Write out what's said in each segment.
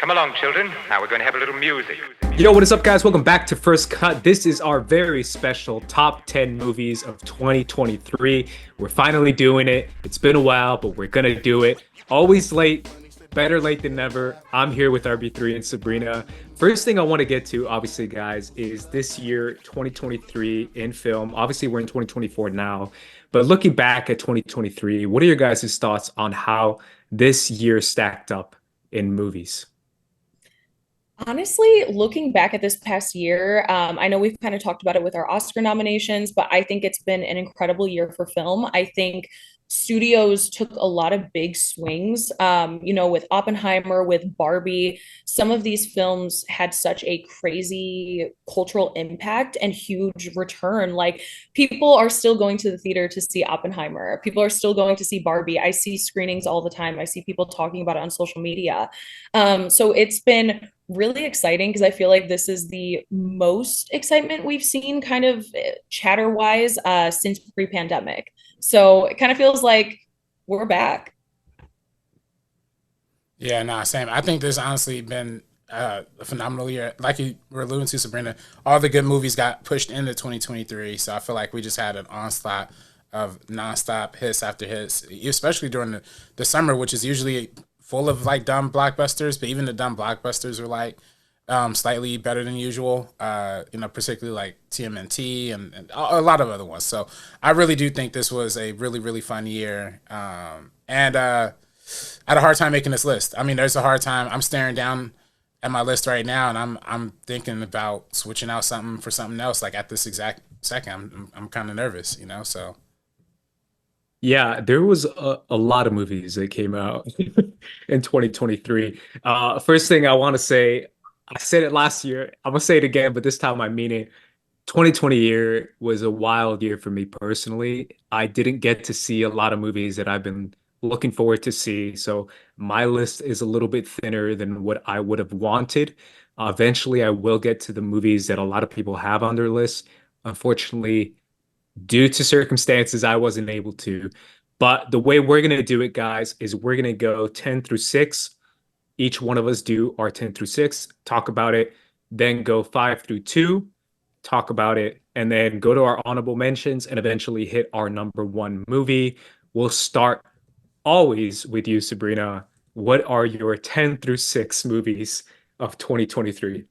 Come along, children. Now we're going to have a little music. Yo, what is up, guys? Welcome back to First Cut. This is our very special top 10 movies of 2023. We're finally doing it. It's been a while, but we're going to do it. Always late, better late than never. I'm here with RB3 and Sabrina. First thing I want to get to, obviously, guys, is this year, 2023 in film. Obviously, we're in 2024 now, but looking back at 2023, what are your guys' thoughts on how this year stacked up in movies? Honestly, looking back at this past year, I know we've kind of talked about it with our Oscar nominations, but I think it's been an incredible year for film. I think studios took a lot of big swings, with Oppenheimer, with Barbie. Some of these films had such a crazy cultural impact and huge return. Like, people are still going to the theater to see Oppenheimer. People are still going to see Barbie. I see screenings all the time. I see people talking about it on social media. So it's been really exciting because I feel like this is the most excitement we've seen kind of chatter wise since pre-pandemic. So it kind of feels like we're back. Yeah, nah, same. I think there's honestly been a phenomenal year. Like you were alluding to, Sabrina, all the good movies got pushed into 2023. So I feel like we just had an onslaught of nonstop hits after hits, especially during the summer, which is usually full of like dumb blockbusters. But even the dumb blockbusters were like slightly better than usual, particularly like TMNT and a lot of other ones. So I really do think this was a really, really fun year. And I had a hard time making this list. I mean, there's a hard time. I'm staring down at my list right now, and I'm thinking about switching out something for something else. Like at this exact second, I'm kind of nervous, So Yeah, there was a lot of movies that came out in 2023. First thing I want to say, I said it last year. I'm gonna say it again, but this time I mean it. 2020 year was a wild year for me personally. I didn't get to see a lot of movies that I've been looking forward to see. So my list is a little bit thinner than what I would have wanted. Eventually, I will get to the movies that a lot of people have on their list. Unfortunately, due to circumstances, I wasn't able to. But the way we're going to do it, guys, is we're going to go 10 through 6. Each one of us do our 10 through 6, talk about it, then go 5 through 2, talk about it, and then go to our honorable mentions and eventually hit our number one movie. We'll start always with you, Sabrina. What are your 10 through 6 movies of 2023?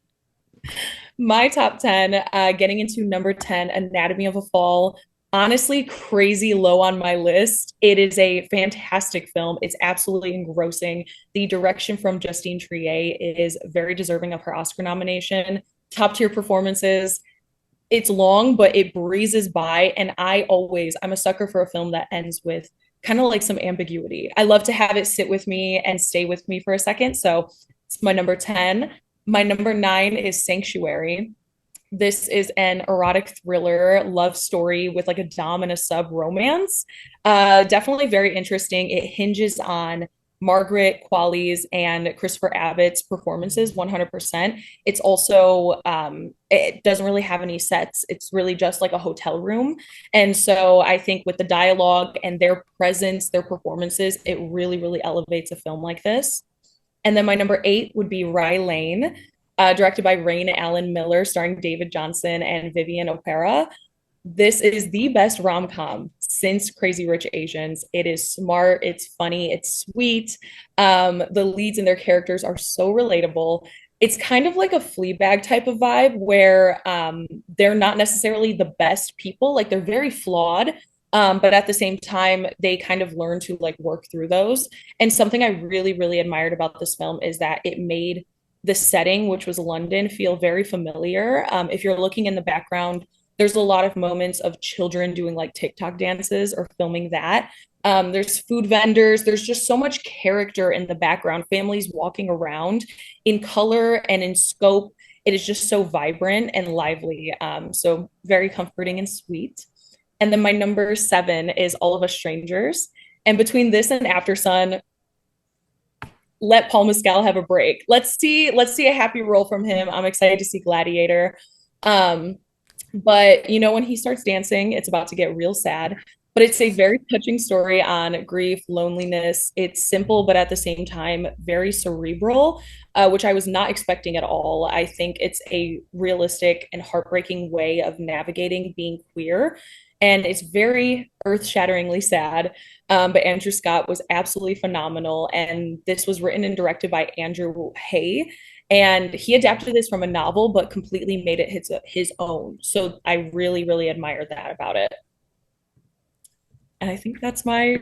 My top 10, getting into number 10, Anatomy of a Fall. Honestly, crazy low on my list. It is a fantastic film. It's absolutely engrossing. The direction from Justine Triet is very deserving of her Oscar nomination. Top tier performances. It's long, but it breezes by. And I'm a sucker for a film that ends with kind of like some ambiguity. I love to have it sit with me and stay with me for a second. So it's my number 10. My number 9 is Sanctuary. This is an erotic thriller love story with like a dom and a sub romance. Definitely very interesting. It hinges on Margaret Qualley's and Christopher Abbott's performances 100%. It's also, it doesn't really have any sets. It's really just like a hotel room. And so I think with the dialogue and their presence, their performances, it really, really elevates a film like this. And then my number 8 would be Rye Lane, directed by Rain Allen Miller, starring David Johnson and Vivian Opera. This is the best rom-com since Crazy Rich Asians. It is smart, it's funny, it's sweet. The leads and their characters are so relatable. It's kind of like a Fleabag type of vibe where they're not necessarily the best people. Like, they're very flawed, but at the same time, they kind of learn to like work through those. And something I really, really admired about this film is that it made the setting, which was London, feel very familiar. If you're looking in the background, there's a lot of moments of children doing like TikTok dances or filming that. There's food vendors. There's just so much character in the background, families walking around in color and in scope. It is just so vibrant and lively. So very comforting and sweet. And then my number 7 is All of Us Strangers. And between this and After Sun, let Paul Mescal have a break. Let's see a happy role from him. I'm excited to see Gladiator. But when he starts dancing, it's about to get real sad. But it's a very touching story on grief, loneliness. It's simple, but at the same time, very cerebral, which I was not expecting at all. I think it's a realistic and heartbreaking way of navigating being queer. And it's very earth-shatteringly sad. But Andrew Scott was absolutely phenomenal. And this was written and directed by Andrew Hay. And he adapted this from a novel, but completely made it his own. So I really, really admire that about it. And I think that's my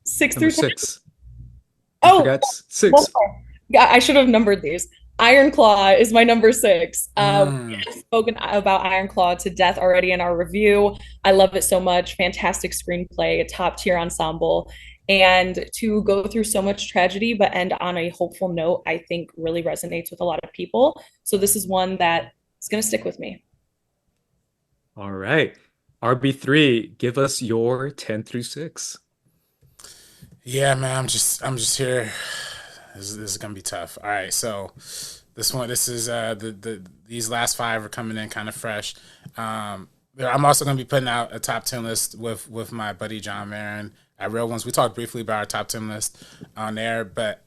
6 Number through 10. 6. I Oh, forgot one 6. more. Yeah, I should have numbered these. Iron Claw is my number 6. We have spoken about Iron Claw to death already in our review. I love it so much. Fantastic screenplay, a top tier ensemble. And to go through so much tragedy but end on a hopeful note, I think really resonates with a lot of people. So this is one that is going to stick with me. All right. RB3, give us your 10 through 6. Yeah, man, I'm just here. This is gonna be tough. All right, so this is these last 5 are coming in kind of fresh. I'm also gonna be putting out a top 10 list with my buddy John Marin at Real Ones. We talked briefly about our top 10 list on there, but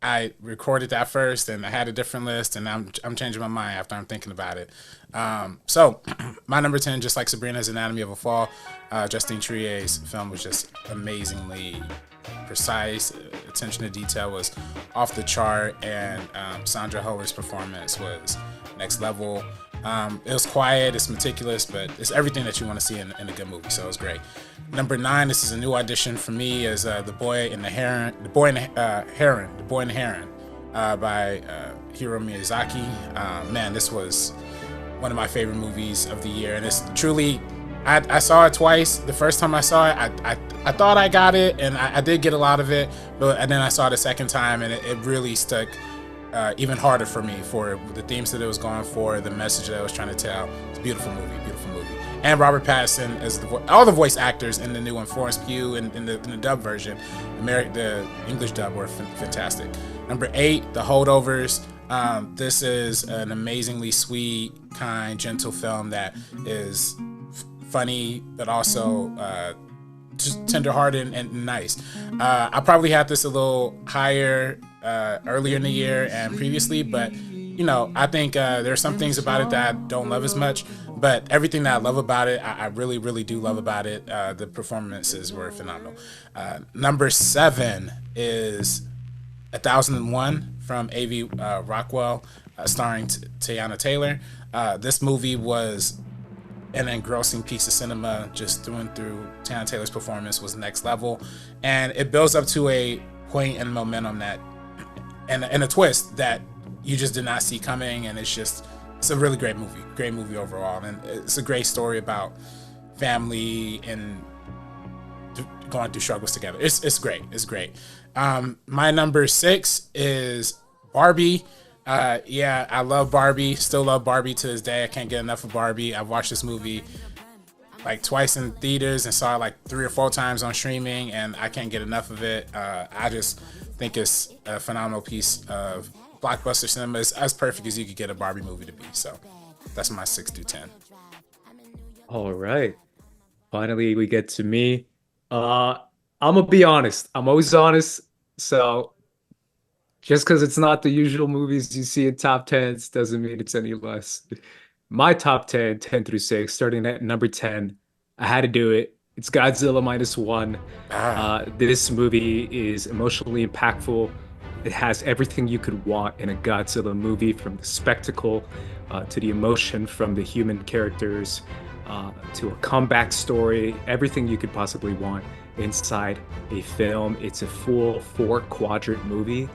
I recorded that first, and I had a different list, and I'm changing my mind after I'm thinking about it. So my number 10, just like Sabrina's Anatomy of a Fall, Justine Trier's film was just amazingly precise. Attention to detail was off the chart, and Sandra Hoer's performance was next level. It was quiet, it's meticulous, but it's everything that you want to see in a good movie, so it was great. Number 9, this is a new audition for me, is The Boy and the Heron by Hiro Miyazaki. Man, this was one of my favorite movies of the year, and it's truly, I saw it twice. The first time I saw it, I thought I got it, and I did get a lot of it, and then I saw it a second time, and it really stuck even harder for me, for the themes that it was going for, the message that it was trying to tell. It's a beautiful movie, beautiful movie. And Robert Pattinson as all the voice actors in the new one, Florence Pugh in the dub version, the English dub were fantastic. Number 8, The Holdovers. This is an amazingly sweet, kind, gentle film that is funny, but also just tenderhearted and nice. I probably had this a little higher earlier in the year and previously, but I think there are some things about it that I don't love as much, but everything that I love about it, I really, really do love about it. The performances were phenomenal. Number 7 is 1001 from A.V. Rockwell, starring Teyana Taylor. This movie was an engrossing piece of cinema, just through and through. Teyana Taylor's performance was next level, and it builds up to a point and momentum that, and a twist that you just did not see coming, and it's a really great movie overall, and it's a great story about family and going through struggles together. It's great. My number 6 is Barbie. Yeah, I love Barbie. Still love Barbie to this day. I can't get enough of Barbie. I've watched this movie like twice in theaters and saw it like 3 or 4 times on streaming, and I can't get enough of it. I just think it's a phenomenal piece of blockbuster cinema. It's as perfect as you could get a Barbie movie to be. So that's my 6 through 10. All right. Finally, we get to me. I'm gonna be honest. I'm always honest. So just because it's not the usual movies you see in top 10s doesn't mean it's any less. My top 10, 10 through 6, starting at number 10, I had to do it. It's Godzilla -1. This movie is emotionally impactful. It has everything you could want in a Godzilla movie, from the spectacle to the emotion from the human characters to a comeback story, everything you could possibly want inside a film. It's a full 4-quadrant movie,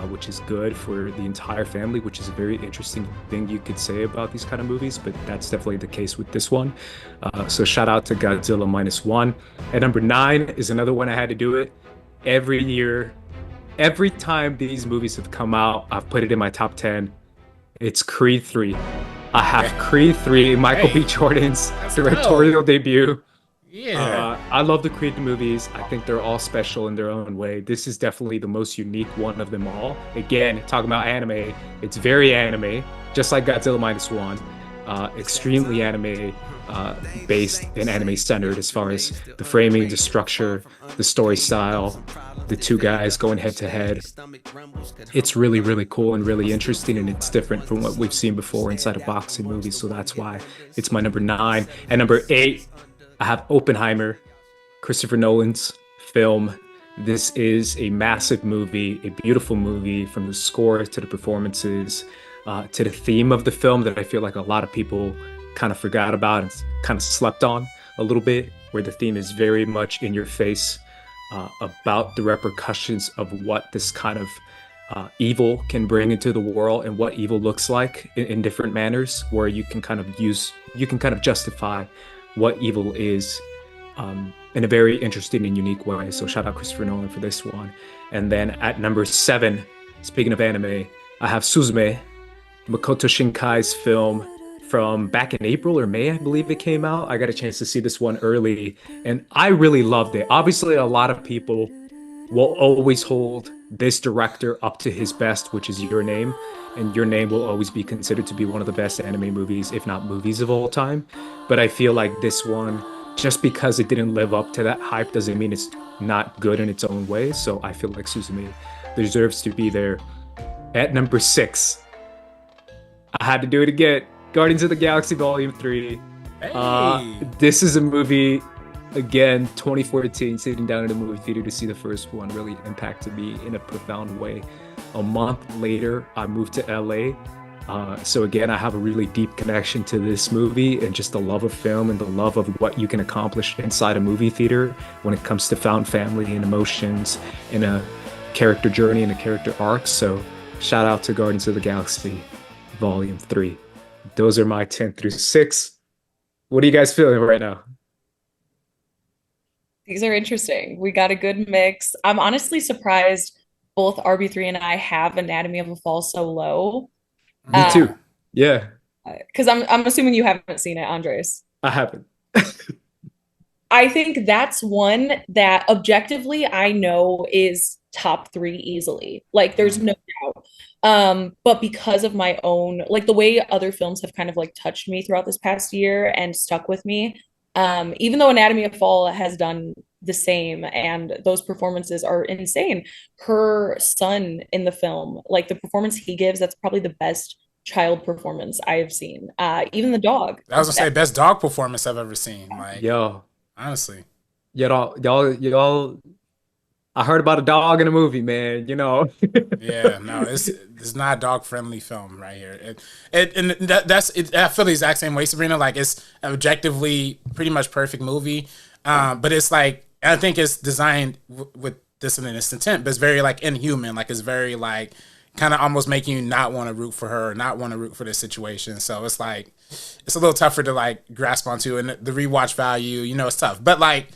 which is good for the entire family, which is a very interesting thing you could say about these kind of movies, but that's definitely the case with this one. So shout out to Godzilla -1. At number 9 is another one I had to do it. Every year, every time these movies have come out, I've put it in my top 10. It's Creed 3. I have Creed 3, Michael B. Jordan's directorial debut. Yeah. I love the Creed movies. I think they're all special in their own way. This is definitely the most unique one of them all. Again, talking about anime, it's very anime, just like Godzilla -1. Extremely anime. based and anime centered as far as the framing, the structure, the story style, the two guys going head to head. It's really, really cool and really interesting, and it's different from what we've seen before inside of boxing movies. So that's why it's my number 9. And number 8, I have Oppenheimer, Christopher Nolan's film. This is a massive movie, a beautiful movie, from the score to the performances, to the theme of the film that I feel like a lot of people kind of forgot about and kind of slept on a little bit, where the theme is very much in your face, about the repercussions of what this kind of evil can bring into the world and what evil looks like in different manners, where you can kind of justify what evil is, in a very interesting and unique way. So shout out Christopher Nolan for this one. And then at number 7, speaking of anime, I have Suzume, Makoto Shinkai's film from back in April or May, I believe it came out. I got a chance to see this one early, and I really loved it. Obviously, a lot of people will always hold this director up to his best, which is Your Name, and Your Name will always be considered to be one of the best anime movies, if not movies of all time. But I feel like this one, just because it didn't live up to that hype doesn't mean it's not good in its own way. So I feel like Suzume deserves to be there. At number 6, I had to do it again. Guardians of the Galaxy Volume 3. Hey. This is a movie, again, 2014, sitting down in a movie theater to see the first one really impacted me in a profound way. A month later, I moved to LA. So again, I have a really deep connection to this movie and just the love of film and the love of what you can accomplish inside a movie theater when it comes to found family and emotions and a character journey and a character arc. So shout out to Guardians of the Galaxy Volume 3. Those are my 10 through 6. What are you guys feeling right now? These are interesting. We got a good mix. I'm honestly surprised both RB3 and I have Anatomy of a Fall so low. Me too. Yeah, Because I'm assuming you haven't seen it, Andres. I haven't. I think that's one that objectively I know is top 3 easily. Like there's no doubt. But because of my own, like the way other films have kind of like touched me throughout this past year and stuck with me, even though Anatomy of Fall has done the same and those performances are insane, her son in the film, like the performance he gives, that's probably the best child performance I have seen. Even the dog. I was gonna say best dog performance I've ever seen. Like, Yo, honestly. y'all, I heard about a dog in a movie, man. Yeah, no, it's not a dog friendly film right here. I feel the exact same way, Sabrina. Like it's objectively pretty much perfect movie, but it's like I think it's designed with this in its intent, but it's very like inhuman. Like it's very like kind of almost making you not want to root for her, or not want to root for this situation. So it's like it's a little tougher to like grasp onto, and the rewatch value, it's tough. But like,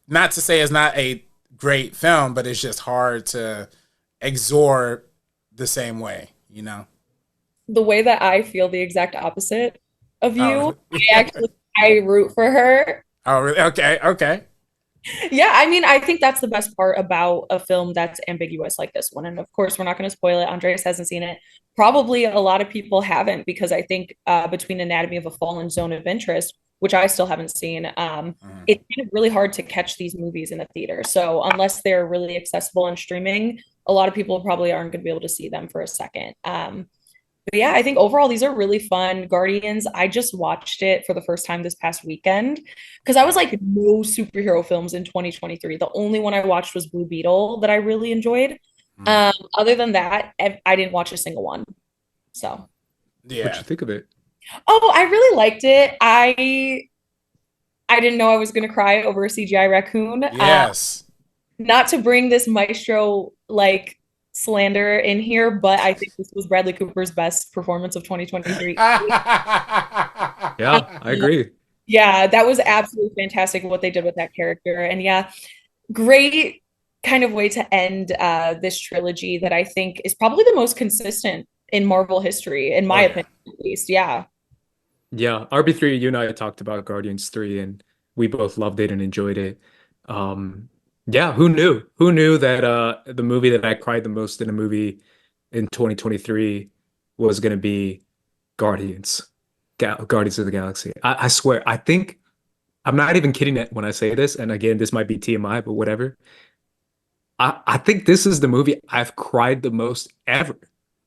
not to say it's not a great film, but it's just hard to absorb the same way, The way that I feel the exact opposite of you, Oh. I root for her. Oh, really? Okay. Yeah, I mean, I think that's the best part about a film that's ambiguous like this one. And of course, we're not going to spoil it. Andreas hasn't seen it. Probably a lot of people haven't, because I think between Anatomy of a Fall and Zone of Interest, which I still haven't seen, it's kind of really hard to catch these movies in a theater. So unless they're really accessible on streaming, a lot of people probably aren't going to be able to see them for a second. But yeah, I think overall these are really fun. Guardians, I just watched it for the first time this past weekend because I was like, no superhero films in 2023. The only one I watched was Blue Beetle that I really enjoyed. Other than that, I didn't watch a single one. So, Yeah. What'd you think of it? oh, I really liked it. I didn't know I was gonna cry over a CGI raccoon. Yes. Not to bring this maestro like slander in here, but I think this was Bradley Cooper's best performance of 2023. Yeah, I agree. Yeah, that was absolutely fantastic what they did with that character. And yeah, great kind of way to end this trilogy that I think is probably the most consistent in Marvel history, in my opinion, at least. Yeah. Yeah, RB3, you and I talked about Guardians 3 and we both loved it and enjoyed it. Yeah, who knew? Who knew that the movie that I cried the most in a movie in 2023 was going to be Guardians? Guardians of the Galaxy. I swear, I think I'm not even kidding when I say this. And again, this might be TMI, but whatever. I think this is the movie I've cried the most ever,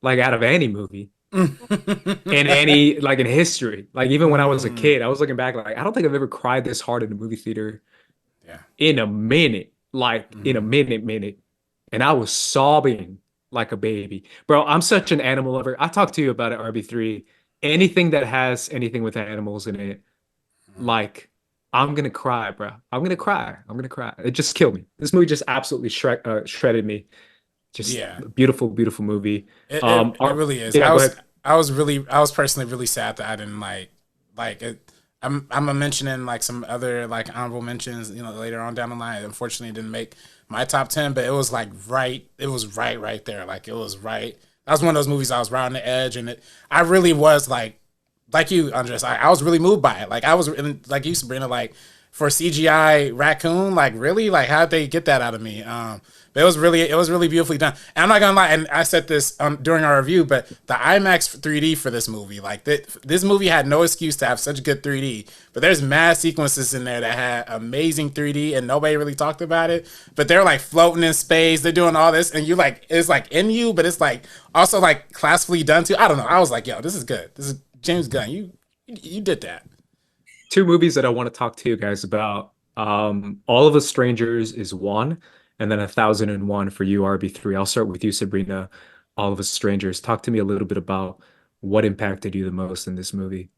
like out of any movie in any like in history. Like even when I was a kid, I was looking back like I don't think I've ever cried this hard in a movie theater Yeah. in a minute, like in a minute. And I was sobbing like a baby. Bro, I'm such an animal lover. I talked to you about it, RB3. Anything that has anything with animals in it, like I'm gonna cry, bro. I'm gonna cry. I'm gonna cry. It just killed me. This movie just absolutely shredded me. Just Yeah. a beautiful, beautiful movie. It really is. Yeah, go ahead. I was personally really sad that I didn't like it. I'm mentioning like some other like honorable mentions, later on down the line. Unfortunately, it didn't make my top 10, but it was like right. It was right there. Like it was right. That was one of those movies I was right on the edge, and I really was like you, Andres. I was really moved by it. Like I was like you, Sabrina. Like for CGI raccoon, like really, like how'd they get that out of me? But it was really beautifully done. And I'm not gonna lie, and I said this during our review, but the IMAX 3D for this movie, like this movie had no excuse to have such good 3D. But there's mad sequences in there that had amazing 3D, and nobody really talked about it. But they're like floating in space, they're doing all this, and you like it's like in you, but it's like also like classically done too. I don't know. I was like, yo, this is good. This is James Gunn. You did that. Two movies that I want to talk to you guys about. All of Us Strangers is one, and then 1001 for you, RB3. I'll start with you, Sabrina. All of Us Strangers. Talk to me a little bit about what impacted you the most in this movie.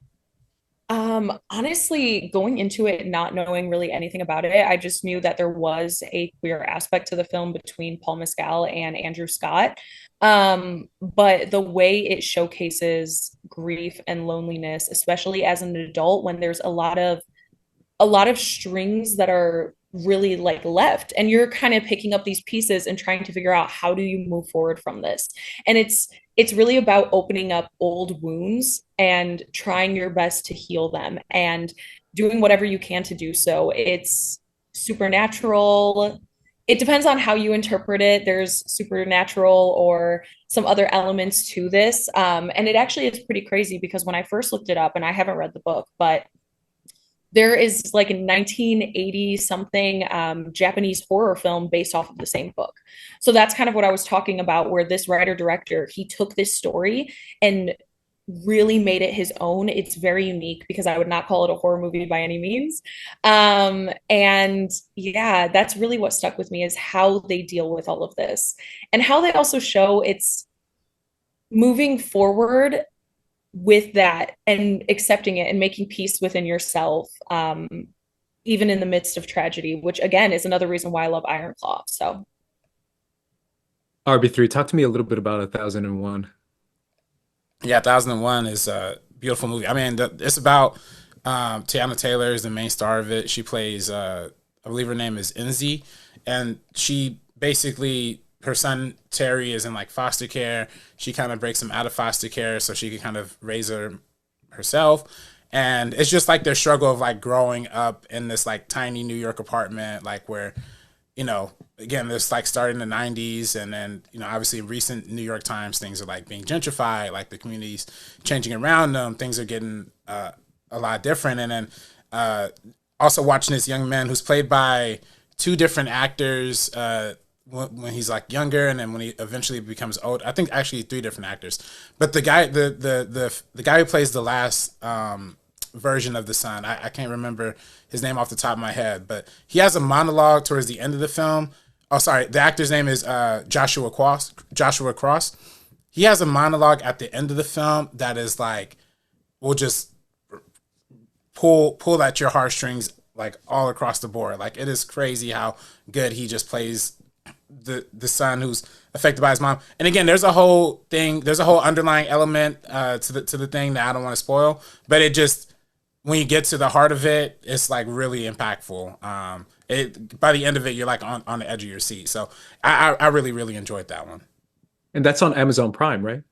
Honestly, going into it not knowing really anything about it, I just knew that there was a queer aspect to the film between Paul Mescal and Andrew Scott. But the way it showcases grief and loneliness, especially as an adult, when there's a lot of strings that are really like left and you're kind of picking up these pieces and trying to figure out how do you move forward from this, and it's really about opening up old wounds and trying your best to heal them and doing whatever you can to do so. It's supernatural. It depends on how you interpret it. There's supernatural or some other elements to this, and it actually is pretty crazy because when I first looked it up, and I haven't read the book, but there is like a 1980 something Japanese horror film based off of the same book. So that's kind of what I was talking about, where this writer director, he took this story and really made it his own. It's very unique because I would not call it a horror movie by any means. And yeah, that's really what stuck with me, is how they deal with all of this and how they also show it's moving forward with that and accepting it and making peace within yourself, even in the midst of tragedy, which again is another reason why I love Iron Claw. So RB3, talk to me a little bit about 1001. Yeah, 1001 is a beautiful movie. I mean, it's about Tiana Taylor is the main star of it. She plays, I believe her name is Enzi, and she basically, her son Terry is in like foster care. She kind of breaks him out of foster care so she can kind of raise her herself. And it's just like their struggle of like growing up in this like tiny New York apartment, like where, again, this like started in the 90s. And then, obviously recent New York Times, things are like being gentrified, like the community's changing around them. Things are getting a lot different. And then also watching this young man who's played by two different actors, when he's like younger, and then when he eventually becomes old. I think actually three different actors, but the guy, the guy who plays the last version of the son, I can't remember his name off the top of my head, but he has a monologue towards the end of the film. Oh, sorry, the actor's name is Joshua Cross. Joshua Cross. He has a monologue at the end of the film that is like, will just pull at your heartstrings like all across the board. Like it is crazy how good he just plays the son who's affected by his mom. And again, there's a whole underlying element to the thing that I don't want to spoil, but it just, when you get to the heart of it, it's like really impactful. By the end of it, you're like on the edge of your seat. So I really, really enjoyed that one. And that's on Amazon Prime, right?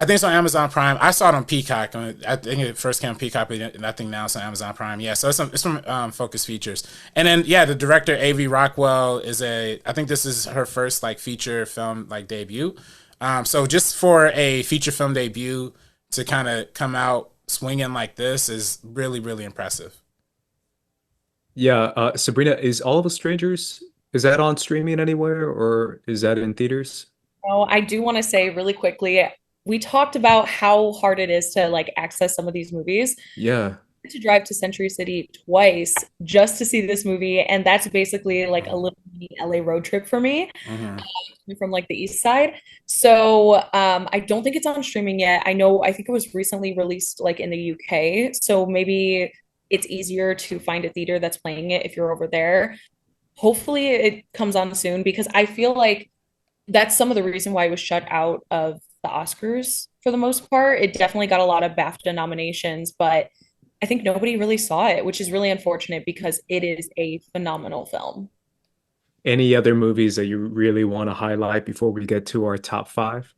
I think it's on Amazon Prime. I saw it on Peacock. I think it first came on Peacock, but I think now it's on Amazon Prime. Yeah, so it's from Focus Features. And then, yeah, the director, A.V. Rockwell, I think this is her first, like, feature film, like, debut. So just for a feature film debut to kind of come out swinging like this is really, really impressive. Yeah, Sabrina, is All of Us Strangers, is that on streaming anywhere or is that in theaters? Oh, I do want to say really quickly, we talked about how hard it is to like access some of these movies. Yeah. To drive to Century City twice just to see this movie, and that's basically like a little mini LA road trip for me Mm-hmm. from like the east side. So I don't think it's on streaming yet. I think it was recently released like in the UK. So maybe it's easier to find a theater that's playing it if you're over there. Hopefully it comes on soon because I feel like that's some of the reason why it was shut out of the Oscars for the most part. It definitely got a lot of BAFTA nominations, but I think nobody really saw it, which is really unfortunate because it is a phenomenal film. Any other movies that you really want to highlight before we get to our top five?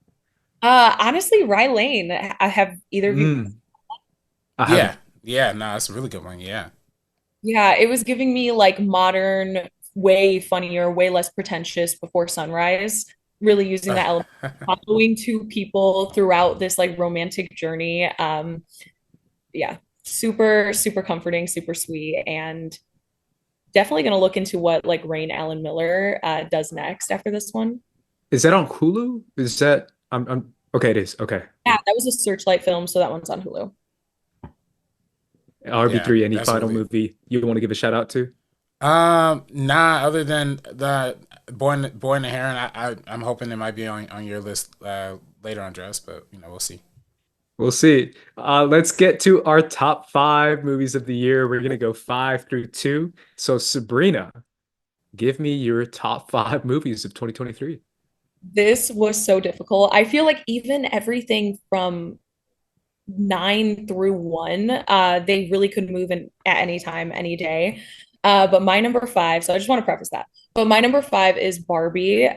Honestly, Rye Lane, I have either of you. Mm, I Yeah, haven't. yeah, no, it's a really good one. Yeah. Yeah, it was giving me like modern, way funnier, way less pretentious Before Sunrise, really using that element, following two people throughout this like romantic journey. Yeah, super, super comforting, super sweet, and definitely going to look into what like Rain Allen Miller does next after this one. Is that on Hulu? Is that I'm okay, it is. Okay. Yeah, that was a Searchlight film, so that one's on Hulu. Yeah, RB3, any that's final really. movie you want to give a shout out to? Nah, other than the Boy and the Heron, I'm hoping it might be on your list later on, Dress, but we'll see. We'll see. Let's get to our top five movies of the year. We're gonna go five through two. So Sabrina, give me your top five movies of 2023. This was so difficult. I feel like even everything from nine through one, they really could move in at any time, any day. But my number five, so I just want to preface that. But my number five is Barbie.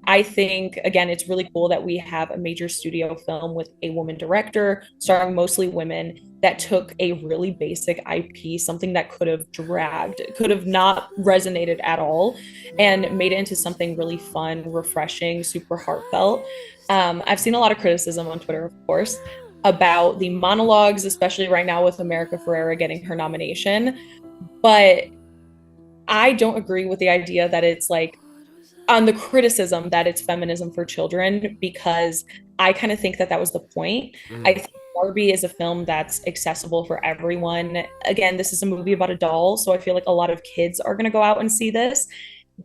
I think again, it's really cool that we have a major studio film with a woman director, starring mostly women, that took a really basic IP, something that could have dragged, could have not resonated at all, and made it into something really fun, refreshing, super heartfelt. I've seen a lot of criticism on Twitter, of course, about the monologues, especially right now with America Ferrera getting her nomination. But I don't agree with the idea that it's like on the criticism that it's feminism for children, because I kind of think that that was the point. I Mhm. think Barbie is a film that's accessible for everyone. Again, this is a movie about a doll, so I feel like a lot of kids are going to go out and see this.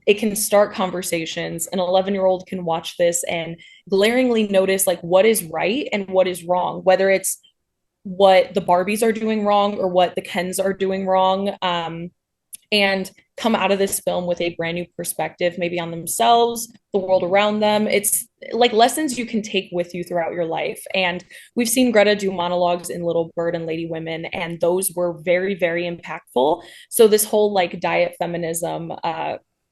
It can start conversations. An 11-year-old can watch this and glaringly notice like what is right and what is wrong, whether it's what the Barbies are doing wrong or what the Kens are doing wrong. And come out of this film with a brand new perspective, maybe on themselves, the world around them. It's like lessons you can take with you throughout your life. And we've seen Greta do monologues in Little Bird and Lady Women, and those were very, very impactful. So this whole like diet feminism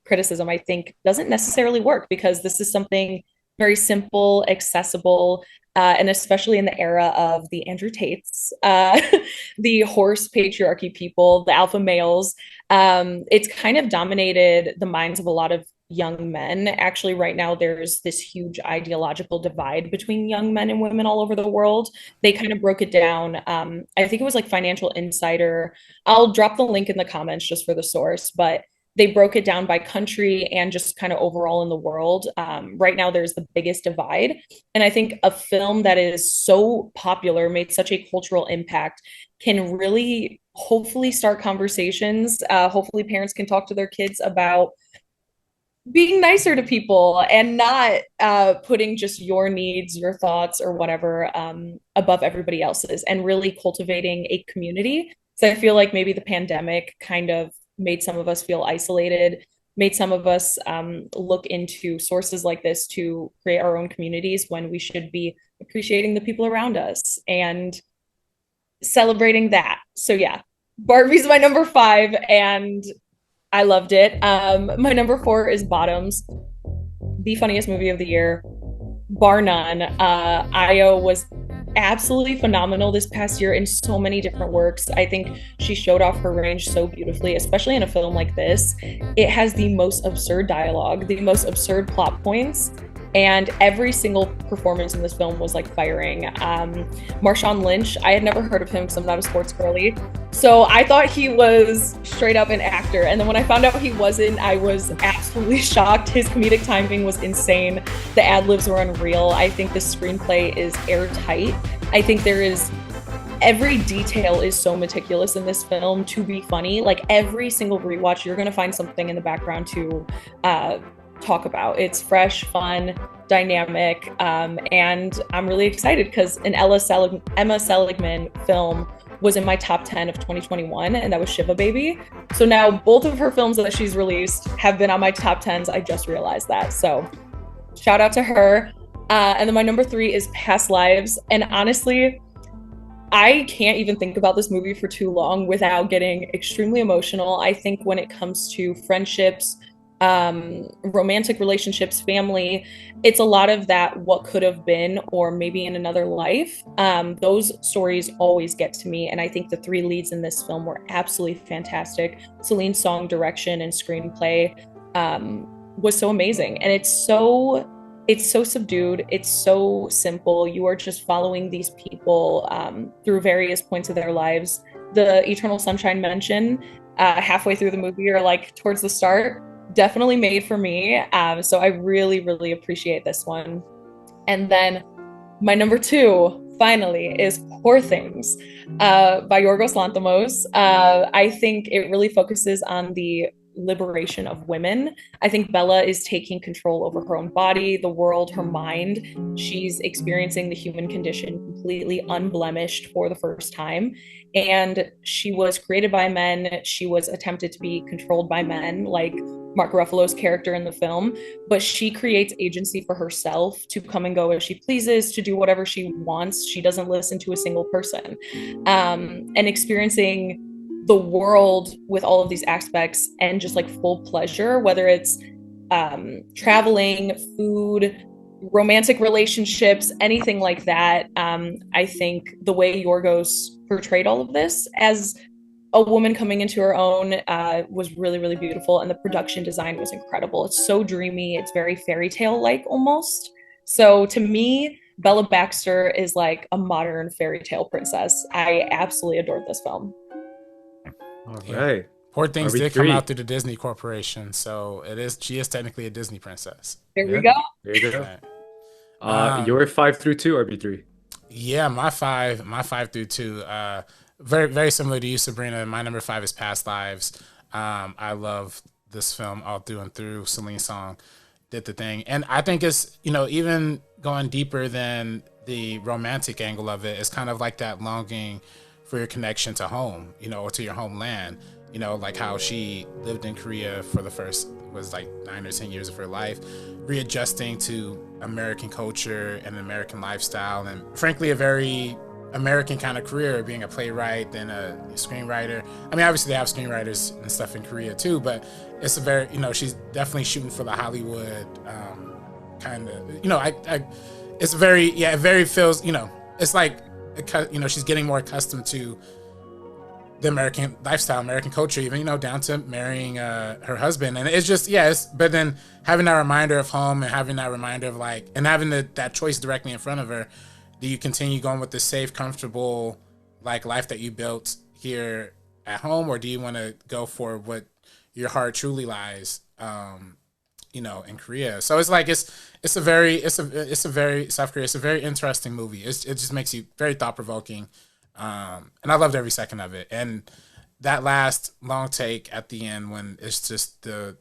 criticism, I think, doesn't necessarily work because this is something very simple, accessible, and especially in the era of the Andrew Tates, the horse patriarchy people, the alpha males, it's kind of dominated the minds of a lot of young men. Actually, right now, there's this huge ideological divide between young men and women all over the world. They kind of broke it down. I think it was like Financial Insider. I'll drop the link in the comments just for the source, but they broke it down by country and just kind of overall in the world. Right now, there's the biggest divide. And I think a film that is so popular, made such a cultural impact, can really hopefully start conversations. Hopefully, parents can talk to their kids about being nicer to people and not putting just your needs, your thoughts, or whatever above everybody else's, and really cultivating a community. So I feel like maybe the pandemic kind of made some of us feel isolated, made some of us look into sources like this to create our own communities when we should be appreciating the people around us and celebrating that. So yeah, Barbie's my number five, and I loved it. My number four is Bottoms, the funniest movie of the year, bar none. Io was absolutely phenomenal this past year in so many different works. I think she showed off her range so beautifully, especially in a film like this. It has the most absurd dialogue, the most absurd plot points, And every single performance in this film was like firing. Marshawn Lynch, I had never heard of him because I'm not a sports girly. So I thought he was straight up an actor. And then when I found out he wasn't, I was absolutely shocked. His comedic timing was insane. The ad-libs were unreal. I think the screenplay is airtight. I think every detail is so meticulous in this film to be funny. Like every single rewatch, you're going to find something in the background to talk about. It's fresh, fun, dynamic, and I'm really excited because an Emma Seligman film was in my top 10 of 2021, and that was Shiva Baby. So now both of her films that she's released have been on my top 10s. I just realized that. So shout out to her. And then my number 3 is Past Lives. And honestly, I can't even think about this movie for too long without getting extremely emotional. I think when it comes to friendships, romantic relationships, family, it's a lot of that what could have been or maybe in another life. Those stories always get to me, and I think the 3 leads in this film were absolutely fantastic. Celine's song direction and screenplay was so amazing, and it's so subdued, it's so simple. You are just following these people through various points of their lives. The Eternal Sunshine mention halfway through the movie or like towards the start, definitely made for me. So I really, really appreciate this one. And then my number 2, finally, is Poor Things by Yorgos Lanthimos. I think it really focuses on the liberation of women. I think Bella is taking control over her own body, the world, her mind. She's experiencing the human condition completely unblemished for the first time. And she was created by men. She was attempted to be controlled by men, like Mark Ruffalo's character in the film, but she creates agency for herself to come and go as she pleases, to do whatever she wants. She doesn't listen to a single person. And experiencing the world with all of these aspects and just like full pleasure, whether it's traveling, food, romantic relationships, anything like that. I think the way Yorgos portrayed all of this as a woman coming into her own was really, really beautiful. And the production design was incredible. It's so dreamy. It's very fairy tale like almost. So to me, Bella Baxter is like a modern fairy tale princess. I absolutely adored this film. All right. Poor Things did come out through the Disney Corporation, so she is technically a Disney princess. There we go. There you go. Your 5 through 2 or B3? Yeah, my 5 through 2. Very, very similar to you, Sabrina. My number 5 is Past Lives. I love this film all through and through. Celine's song did the thing. And I think it's, even going deeper than the romantic angle of it, it's kind of like that longing for your connection to home, or to your homeland, like how she lived in Korea for the first, was like 9 or 10 years of her life, readjusting to American culture and American lifestyle, and frankly, a very American kind of career, being a playwright and a screenwriter. I mean, obviously they have screenwriters and stuff in Korea too, but it's a very, she's definitely shooting for the Hollywood kind of, it's very, it very feels, it's like, she's getting more accustomed to the American lifestyle, American culture, even, down to marrying her husband. And it's just, but then having that reminder of home and having that reminder of and having that choice directly in front of her. Do you continue going with the safe, comfortable, life that you built here at home, or do you want to go for what your heart truly lies, in Korea? So it's it's a very South Korea. It's a very interesting movie. It just makes you very thought provoking, and I loved every second of it. And that last long take at the end when it's just the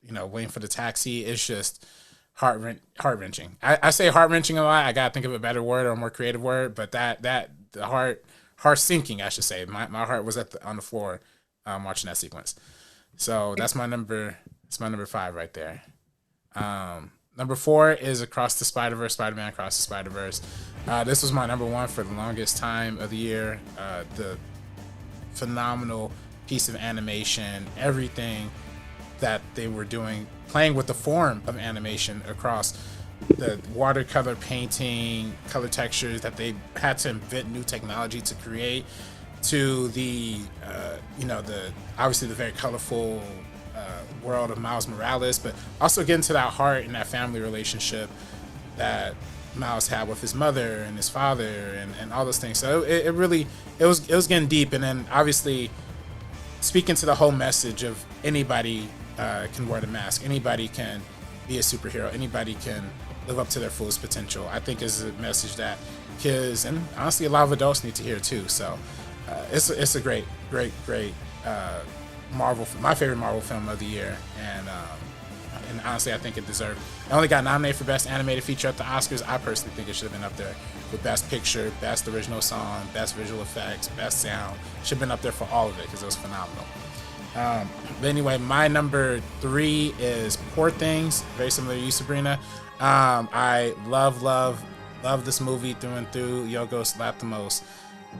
waiting for the taxi is just heart-wrenching. I say heart-wrenching a lot. I gotta think of a better word or a more creative word, but the heart sinking, I should say. My heart was on the floor watching that sequence. So that's my number 5 right there. Number 4 is Across the Spider-Verse, Spider-Man Across the Spider-Verse. This was my number 1 for the longest time of the year. The phenomenal piece of animation, everything that they were doing, playing with the form of animation across the watercolor painting, color textures that they had to invent new technology to create, to the obviously the very colorful world of Miles Morales, but also get into that heart and that family relationship that Miles had with his mother and his father and all those things. So it was getting deep. And then obviously speaking to the whole message of anybody can wear the mask, anybody can be a superhero, anybody can live up to their fullest potential, I think is a message that kids and honestly a lot of adults need to hear too. So it's a great Marvel, my favorite Marvel film of the year, and honestly I think it deserved. It only got nominated for Best Animated Feature at the Oscars. I personally think it should have been up there with Best Picture, Best Original Song, Best Visual Effects, Best Sound. Should have been up there for all of it because it was phenomenal. But anyway, my number 3 is Poor Things, very similar to you, Sabrina. I love this movie through and through. Yorgos Lanthimos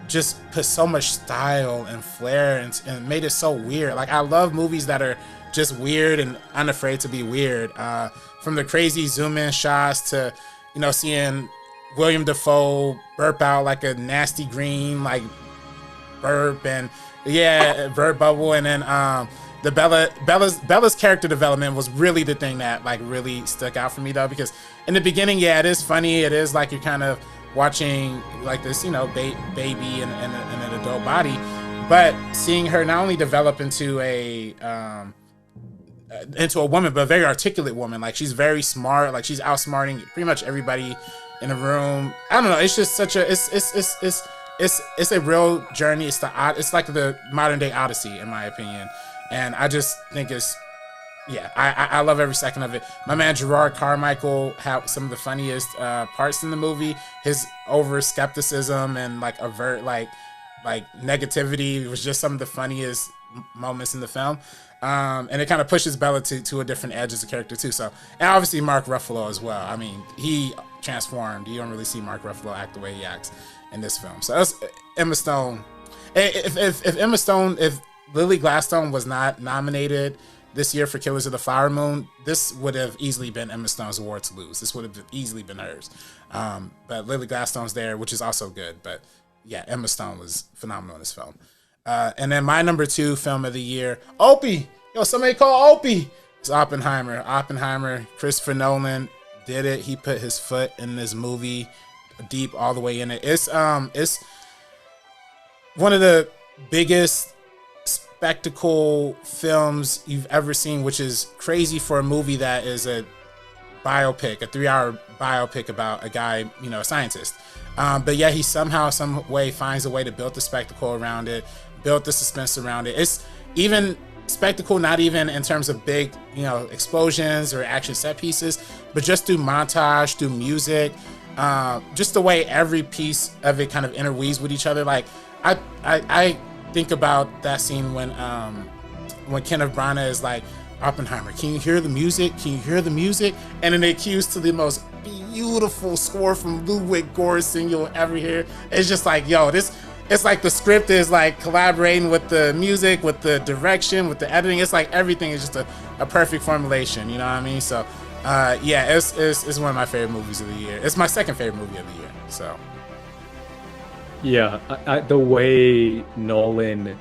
just put so much style and flair and made it so weird. Like, I love movies that are just weird and unafraid to be weird. From the crazy zoom in shots to, seeing William Dafoe burp out like a nasty green, like burp and burp bubble. And then, the Bella's character development was really the thing that like really stuck out for me though, because in the beginning, it is funny. It is like you're kind of watching like this, baby in an adult body, but seeing her not only develop into a woman, but a very articulate woman. Like, she's very smart. Like, she's outsmarting pretty much everybody in the room. I don't know. It's just such a it's a real journey. It's like the modern day Odyssey, in my opinion. And I just think I love every second of it. My man Gerard Carmichael had some of the funniest parts in the movie. His over skepticism and like avert like negativity was just some of the funniest moments in the film. And it kind of pushes Bella to a different edge as a character too. So, and obviously Mark Ruffalo as well. I mean, he transformed. You don't really see Mark Ruffalo act the way he acts in this film. So that's Emma Stone. If Lily Gladstone was not nominated this year for Killers of the Flower Moon, this would have easily been Emma Stone's award to lose. This would have easily been hers. But Lily Gladstone's there, which is also good. But yeah, Emma Stone was phenomenal in this film. And then my number 2 film of the year, Opie. Yo, somebody call Opie. It's Oppenheimer. Christopher Nolan did it. He put his foot in this movie deep all the way in it. It's one of the biggest spectacle films you've ever seen, which is crazy for a movie that is a biopic, a 3-hour biopic about a guy, a scientist. But yeah, he somehow, some way finds a way to build the spectacle around it, build the suspense around it. It's even spectacle, not even in terms of big, explosions or action set pieces, but just through montage, through music, just the way every piece of it kind of interweaves with each other. Like, I think about that scene when Kenneth Branagh is like, Oppenheimer, can you hear the music? Can you hear the music? And then they cues to the most beautiful score from Ludwig Göransson you'll ever hear. It's just like, yo, it's like the script is like collaborating with the music, with the direction, with the editing. It's like everything is just a perfect formulation. You know what I mean? So, it's one of my favorite movies of the year. It's my second favorite movie of the year. So. Yeah, the way Nolan,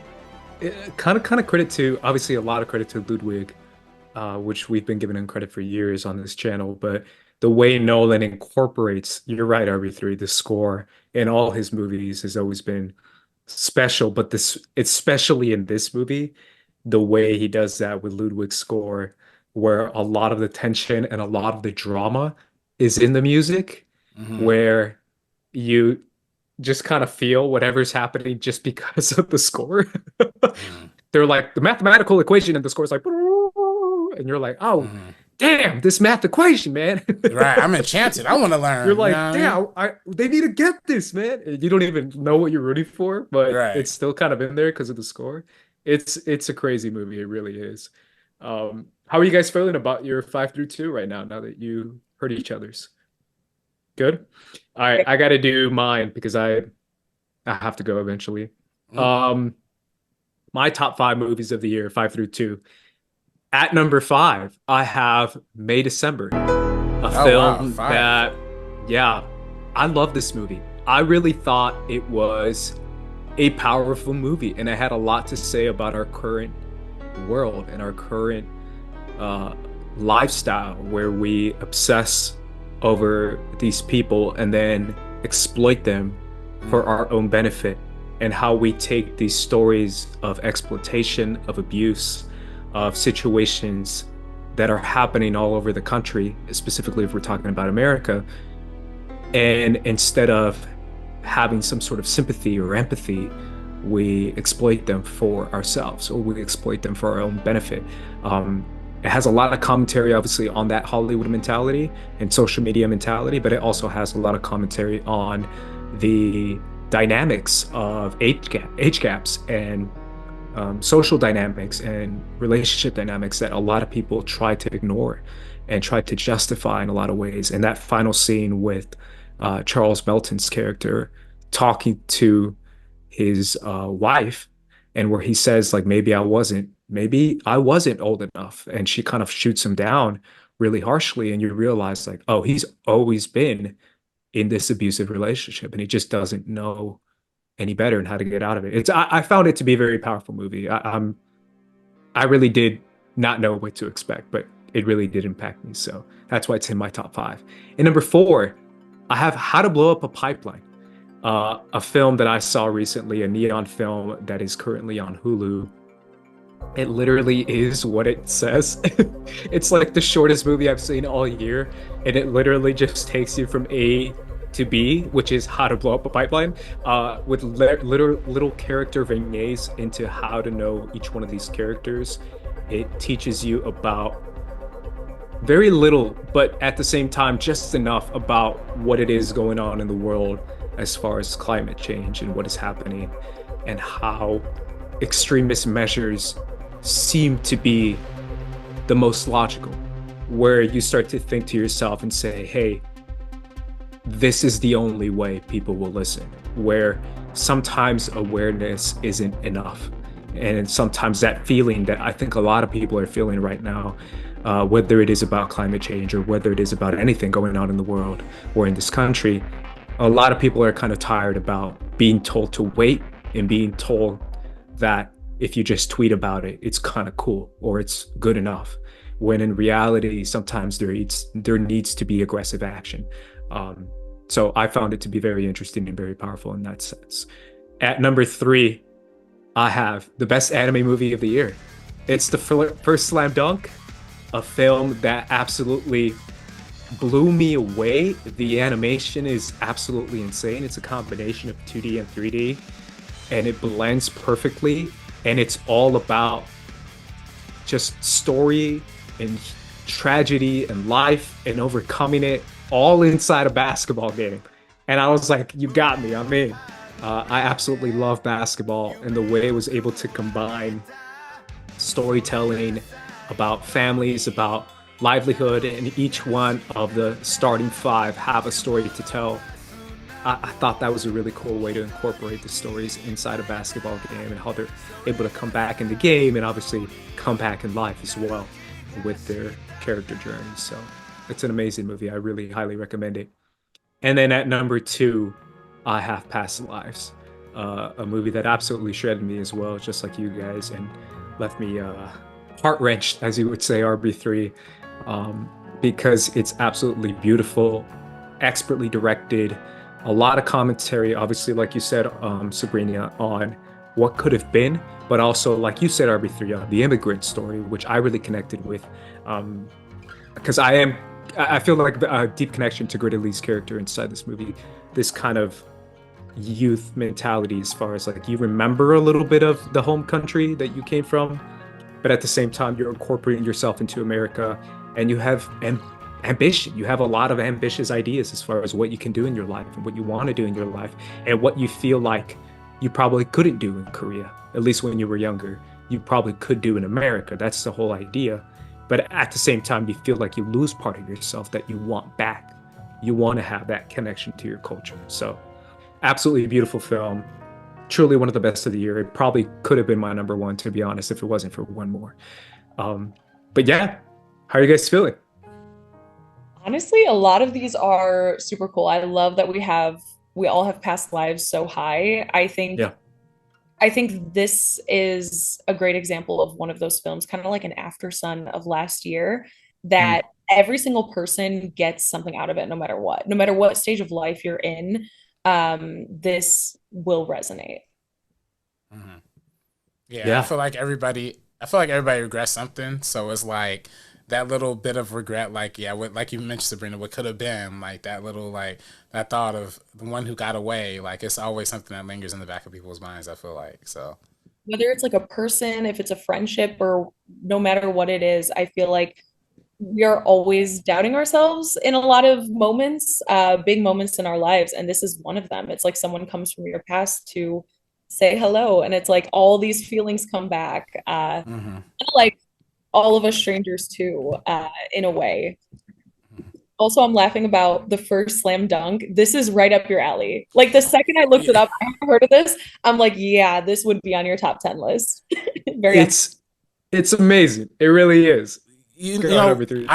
kind of credit to, obviously a lot of credit to Ludwig, which we've been giving him credit for years on this channel, but the way Nolan incorporates, you're right, RB3, the score in all his movies has always been special, but especially in this movie, the way he does that with Ludwig's score, where a lot of the tension and a lot of the drama is in the music, where you just kind of feel whatever's happening just because of the score. They're like the mathematical equation and the score's like, and you're like, oh, damn, this math equation, man. Right, I'm enchanted. I want to learn. You're like, damn, they need to get this, man. And you don't even know what you're rooting for, but it's still kind of in there because of the score. It's a crazy movie. It really is. How are you guys feeling about your 5 through 2 right now that you heard each other's? Good. All right, I got to do mine because I have to go eventually. My top 5 movies of the year, 5 through 2. At number 5, I have May December, a film that, I love this movie. I really thought it was a powerful movie, and it had a lot to say about our current world and our current uh, lifestyle where we obsess over these people and then exploit them for our own benefit, and how we take these stories of exploitation, of abuse, of situations that are happening all over the country, specifically if we're talking about America, and instead of having some sort of sympathy or empathy, we exploit them for ourselves, or we exploit them for our own benefit. It has a lot of commentary, obviously, on that Hollywood mentality and social media mentality, but it also has a lot of commentary on the dynamics of age gaps and social dynamics and relationship dynamics that a lot of people try to ignore and try to justify in a lot of ways. And that final scene with Charles Melton's character talking to his wife, and where he says, like, maybe I wasn't old enough, and she kind of shoots him down really harshly, and you realize, like, oh, he's always been in this abusive relationship, and he just doesn't know any better and how to get out of it. I found it to be a very powerful movie. I really did not know what to expect, but it really did impact me. So that's why it's in my top 5. And number 4, I have How to Blow Up a Pipeline, a film that I saw recently, a neon film that is currently on Hulu. It literally is what it says. It's like the shortest movie I've seen all year, and it literally just takes you from A to B, which is how to blow up a pipeline, with little character vignettes into how to know each one of these characters. It teaches you about very little, but at the same time, just enough about what it is going on in the world as far as climate change and what is happening, and how extremist measures seem to be the most logical, where you start to think to yourself and say, hey, this is the only way people will listen, where sometimes awareness isn't enough. And sometimes that feeling that I think a lot of people are feeling right now, whether it is about climate change or whether it is about anything going on in the world or in this country, a lot of people are kind of tired about being told to wait and being told that if you just tweet about it, it's kind of cool or it's good enough, when in reality, sometimes there needs to be aggressive action. So I found it to be very interesting and very powerful in that sense. At number 3, I have the best anime movie of the year. It's the first Slam Dunk, a film that absolutely blew me away. The animation is absolutely insane. It's a combination of 2D and 3D, and it blends perfectly. And it's all about just story and tragedy and life and overcoming it, all inside a basketball game. And I was like, you got me, I'm in. I absolutely love basketball, and the way it was able to combine storytelling about families, about livelihood, and each one of the starting 5 have a story to tell. I thought that was a really cool way to incorporate the stories inside a basketball game, and how they're able to come back in the game and obviously come back in life as well with their character journeys. So it's an amazing movie. I really highly recommend it. And then at number 2, I have Past Lives, a movie that absolutely shredded me as well, just like you guys, and left me heart-wrenched, as you would say, RB3, because it's absolutely beautiful, expertly directed, a lot of commentary, obviously, like you said, Sabrina, on what could have been, but also, like you said, RB3, the immigrant story, which I really connected with, because I feel like a deep connection to Greta Lee's character inside this movie, this kind of youth mentality, as far as like you remember a little bit of the home country that you came from, but at the same time you're incorporating yourself into America, and you have ambition. You have a lot of ambitious ideas as far as what you can do in your life and what you want to do in your life, and what you feel like you probably couldn't do in Korea, at least when you were younger. You probably could do in America. That's the whole idea. But at the same time, you feel like you lose part of yourself that you want back. You want to have that connection to your culture. So absolutely beautiful film. Truly one of the best of the year. It probably could have been my number 1, to be honest, if it wasn't for one more. But yeah, how are you guys feeling? Honestly, a lot of these are super cool. I love that we all have Past Lives so high. I think Yeah. I think this is a great example of one of those films, kind of like an after sun of last year, Mm. that every single person gets something out of it, no matter what stage of life you're in. This will resonate. Mhm. Yeah, Yeah. I feel like everybody regrets something. So it's like that little bit of regret, like yeah, what like you mentioned, Sabrina, what could have been, like that little like that thought of the one who got away. Like it's always something that lingers in the back of people's minds. I feel like so. Whether it's like a person, if it's a friendship, or no matter what it is, I feel like we are always doubting ourselves in a lot of moments, big moments in our lives. And this is one of them. It's like someone comes from your past to say hello. And it's like all these feelings come back. Hmm. Like all of us strangers too, in a way. Also, I'm laughing about the first slam dunk. This is right up your alley. Like the second I looked it Yeah, up, I haven't heard of this. I'm like, yeah, this would be on your top 10 list. Very on. It's it's amazing. It really is. you Go on know, number three.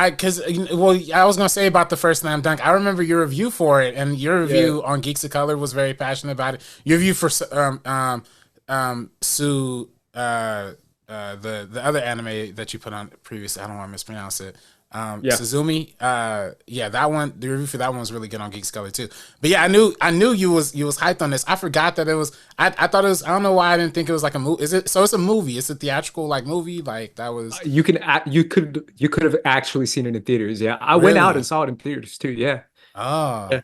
well, I was gonna say about the first slam dunk. I remember your review for it, and your Yeah. review on Geeks of Color was very passionate about it. Your review for Sue the other anime that you put on previously. I don't want to mispronounce it. Yeah. Suzumi. Yeah, that one. The review for that one was really good on Geeks of Color too. But yeah, I knew you was hyped on this. I forgot that it was. I thought it was. I don't know why I didn't think it was like a movie. Is it? So it's a movie. It's a theatrical like movie. Like that was You could have actually seen it in theaters. Yeah. I went out and really. saw it in theaters too. Yeah. Oh. Yeah.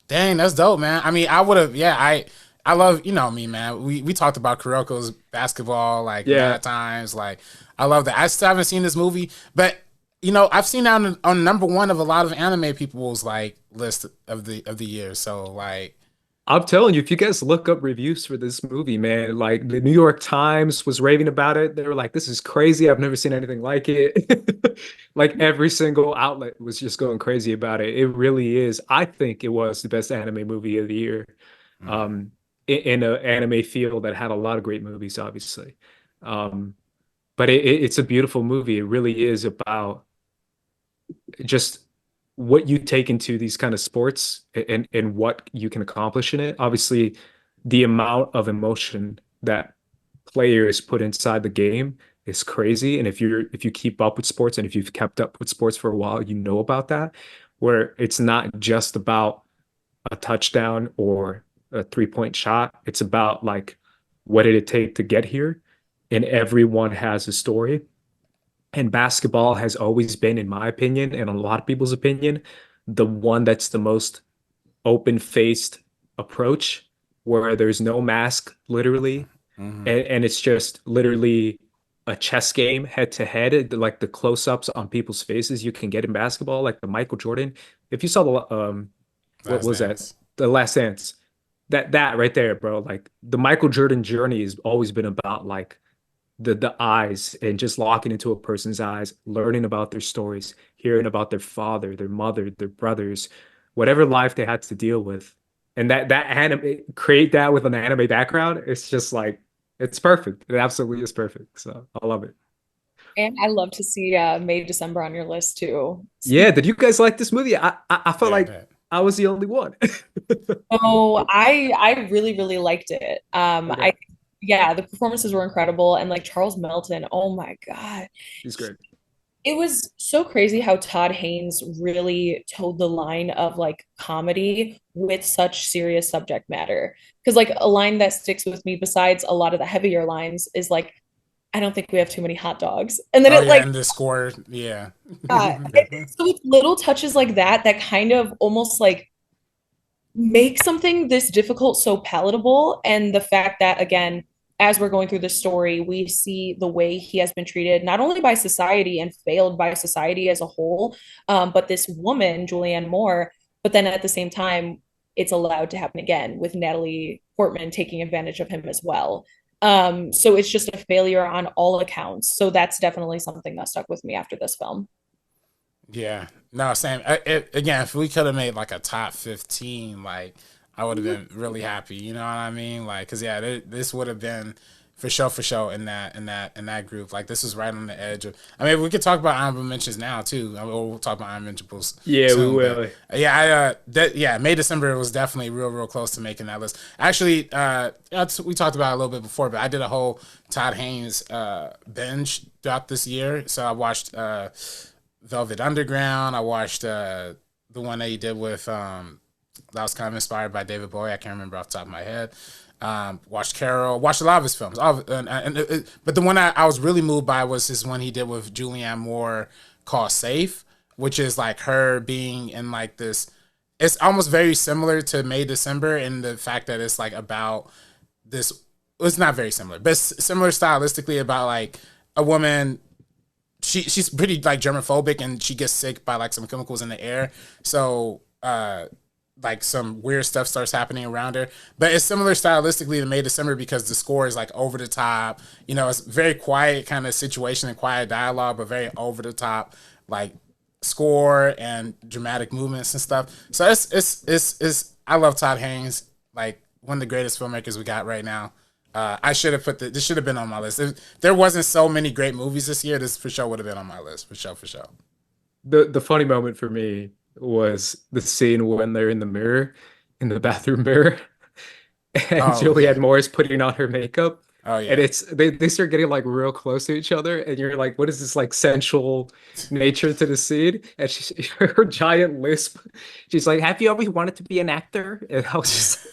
Dang, that's dope, man. I mean, I would have, yeah, I love, you know me, man. We talked about Kuroko's basketball like Yeah. mad times. Like, I love that. I still haven't seen this movie, but you know, I've seen that on number one of a lot of anime people's like list of the year. So like, I'm telling you, if you guys look up reviews for this movie, man, like the New York Times was raving about it. They were like, this is crazy. I've never seen anything like it. Like every single outlet was just going crazy about it. It really is. I think it was the best anime movie of the year. mm, Um, in an anime field that had a lot of great movies, obviously. Um, but it's a beautiful movie. It really is about just what you take into these kind of sports and what you can accomplish in it. Obviously, the amount of emotion that players put inside the game is crazy. And if you keep up with sports and if you've kept up with sports for a while, you know about that, where it's not just about a touchdown or a 3-point shot. It's about like what did it take to get here? And everyone has a story. And basketball has always been, in my opinion, and a lot of people's opinion, the one that's the most open-faced approach where there's no mask, literally, mm-hmm. and it's just literally a chess game head to head, like the close-ups on people's faces you can get in basketball, like the Michael Jordan. If you saw the what Last was that? Dance. The Last Dance. That right there, bro. Like the Michael Jordan journey has always been about like the eyes and just locking into a person's eyes, learning about their stories, hearing about their father, their mother, their brothers, whatever life they had to deal with. And that anime create that with an anime background, it's just like it's perfect. It absolutely is perfect. So I love it. And I love to see May December on your list too. Yeah, did you guys like this movie? I felt Yeah, I like bet. I was the only one. Oh, I really really liked it. Okay, I Yeah, the performances were incredible, and like Charles Melton, oh my God. he's great. It was so crazy how Todd Haynes really towed the line of like comedy with such serious subject matter. Because like a line that sticks with me besides a lot of the heavier lines is like, I don't think we have too many hot dogs. And then Oh it yeah, like and the score, yeah. so it's little touches like that that kind of almost like make something this difficult so palatable. And the fact that, again, as we're going through the story, we see the way he has been treated, not only by society and failed by society as a whole, but this woman, Julianne Moore, but then at the same time, it's allowed to happen again with Natalie Portman taking advantage of him as well. So it's just a failure on all accounts. So that's definitely something that stuck with me after this film. Yeah, no, same. Again, if we could have made like a top 15, like I would have been really happy. You know what I mean? Like, cause yeah, this would have been For sure. In that group, like this was right on the edge of. I mean, we could talk about honorable mentions now too. We'll talk about honorable mentions. Yeah, soon, we will. May December was definitely real close to making that list. Actually, we talked about it a little bit before, but I did a whole Todd Haynes binge throughout this year. So I watched Velvet Underground. I watched the one that he did with that was kind of inspired by David Bowie. I can't remember off the top of my head. Watched Carol, watched a lot of his films. But the one I was really moved by was his one he did with Julianne Moore called Safe, which is like her being in like this. It's almost very similar to May December in the fact that it's like about this. It's not very similar, but it's similar stylistically about like a woman. She's pretty like germophobic and she gets sick by like some chemicals in the air. So like some weird stuff starts happening around her. But it's similar stylistically to May December because the score is like over the top. You know, it's very quiet kind of situation and quiet dialogue, but very over the top like score and dramatic movements and stuff. So it's I love Todd Haynes, like one of the greatest filmmakers we got right now. I should have this should have been on my list. If there wasn't so many great movies this year, this for sure would have been on my list. For sure. The funny moment for me was the scene when they're in the mirror, in the bathroom mirror, and Julianne Moore is putting on her makeup. Oh yeah. And it's they start getting like real close to each other, and you're like, what is this like sensual nature to the scene? And her giant lisp, she's like, have you always wanted to be an actor? And I was just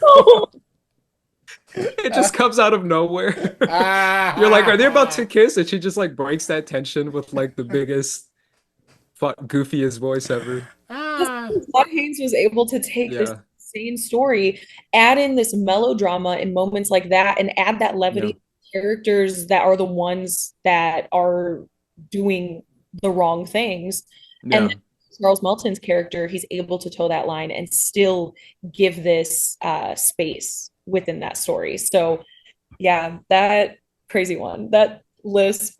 it just comes out of nowhere. You're like, are they about to kiss? And she just like breaks that tension with like the biggest goofiest voice ever. Todd Haynes was able to take this insane story, add in this melodrama in moments like that, and add that levity to characters that are the ones that are doing the wrong things. And Charles Melton's character, he's able to toe that line and still give this space within that story. So yeah, that crazy one, that lisp.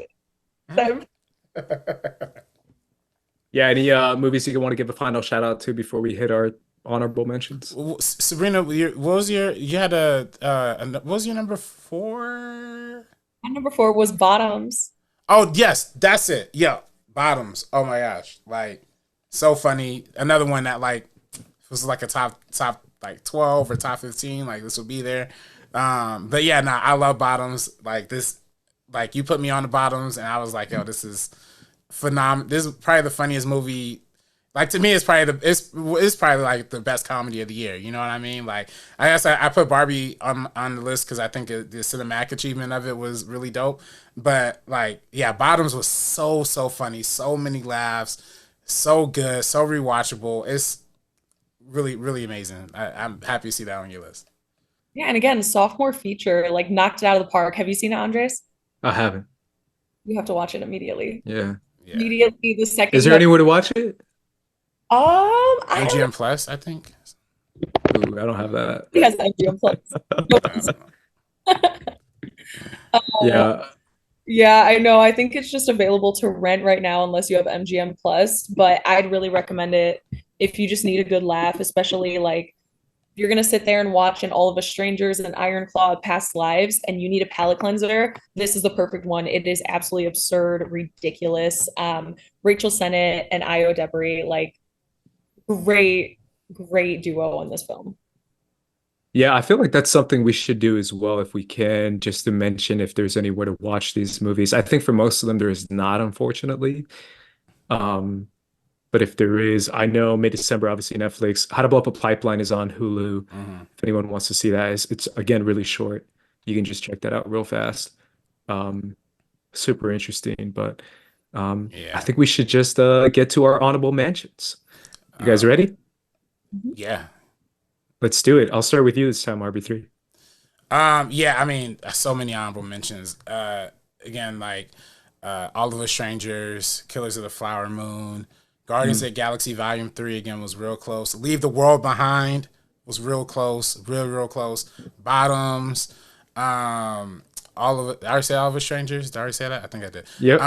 Yeah, any movies you want to give a final shout out to before we hit our honorable mentions? Sabrina, what was your number 4? My number 4 was Bottoms. Oh yes, that's it. Yeah, Bottoms. Oh my gosh, like so funny. Another one that like was like a top like 12 or top 15. Like this would be there. But yeah, I love Bottoms. Like this, like you put me on the Bottoms, and I was like, yo, this is phenomenal. This is probably the funniest movie. Like to me, it's probably like the best comedy of the year. You know what I mean? Like I guess I put Barbie on the list because I think the cinematic achievement of it was really dope. But like, yeah, Bottoms was so funny, so many laughs, so good, so rewatchable. It's really amazing. I'm happy to see that on your list. Yeah, and again, sophomore feature, like knocked it out of the park. Have you seen it, Andres? I haven't. You have to watch it immediately. Yeah. Immediately the second. Is there anywhere to watch it? MGM Plus, I think. Ooh, I don't have that. He has MGM Plus. Yeah. Yeah, I know. I think it's just available to rent right now unless you have MGM Plus, but I'd really recommend it if you just need a good laugh, especially like you're gonna sit there and watch an All of Us Strangers and Iron Claw Past Lives and you need a palate cleanser. This is the perfect one. It is absolutely absurd, ridiculous. Rachel Sennett and Io Debris, like great duo on this film. Yeah, I feel like that's something we should do as well if we can, just to mention if there's anywhere to watch these movies. I think for most of them there is not, unfortunately. But if there is, I know mid-December, obviously Netflix. How to Blow Up a Pipeline is on Hulu. If anyone wants to see that, it's again really short. You can just check that out real fast. Super interesting. But I think we should just get to our honorable mentions. You guys ready? Yeah. Let's do it. I'll start with you this time, RB3. Yeah, I mean, so many honorable mentions. Again, like All of Us Strangers, Killers of the Flower Moon, Guardians of the Galaxy Volume 3 again was real close. Leave the World Behind was real close, real close. Bottoms, all of it. I already said All of Us Strangers. Did I already say that? I think I did. Yep.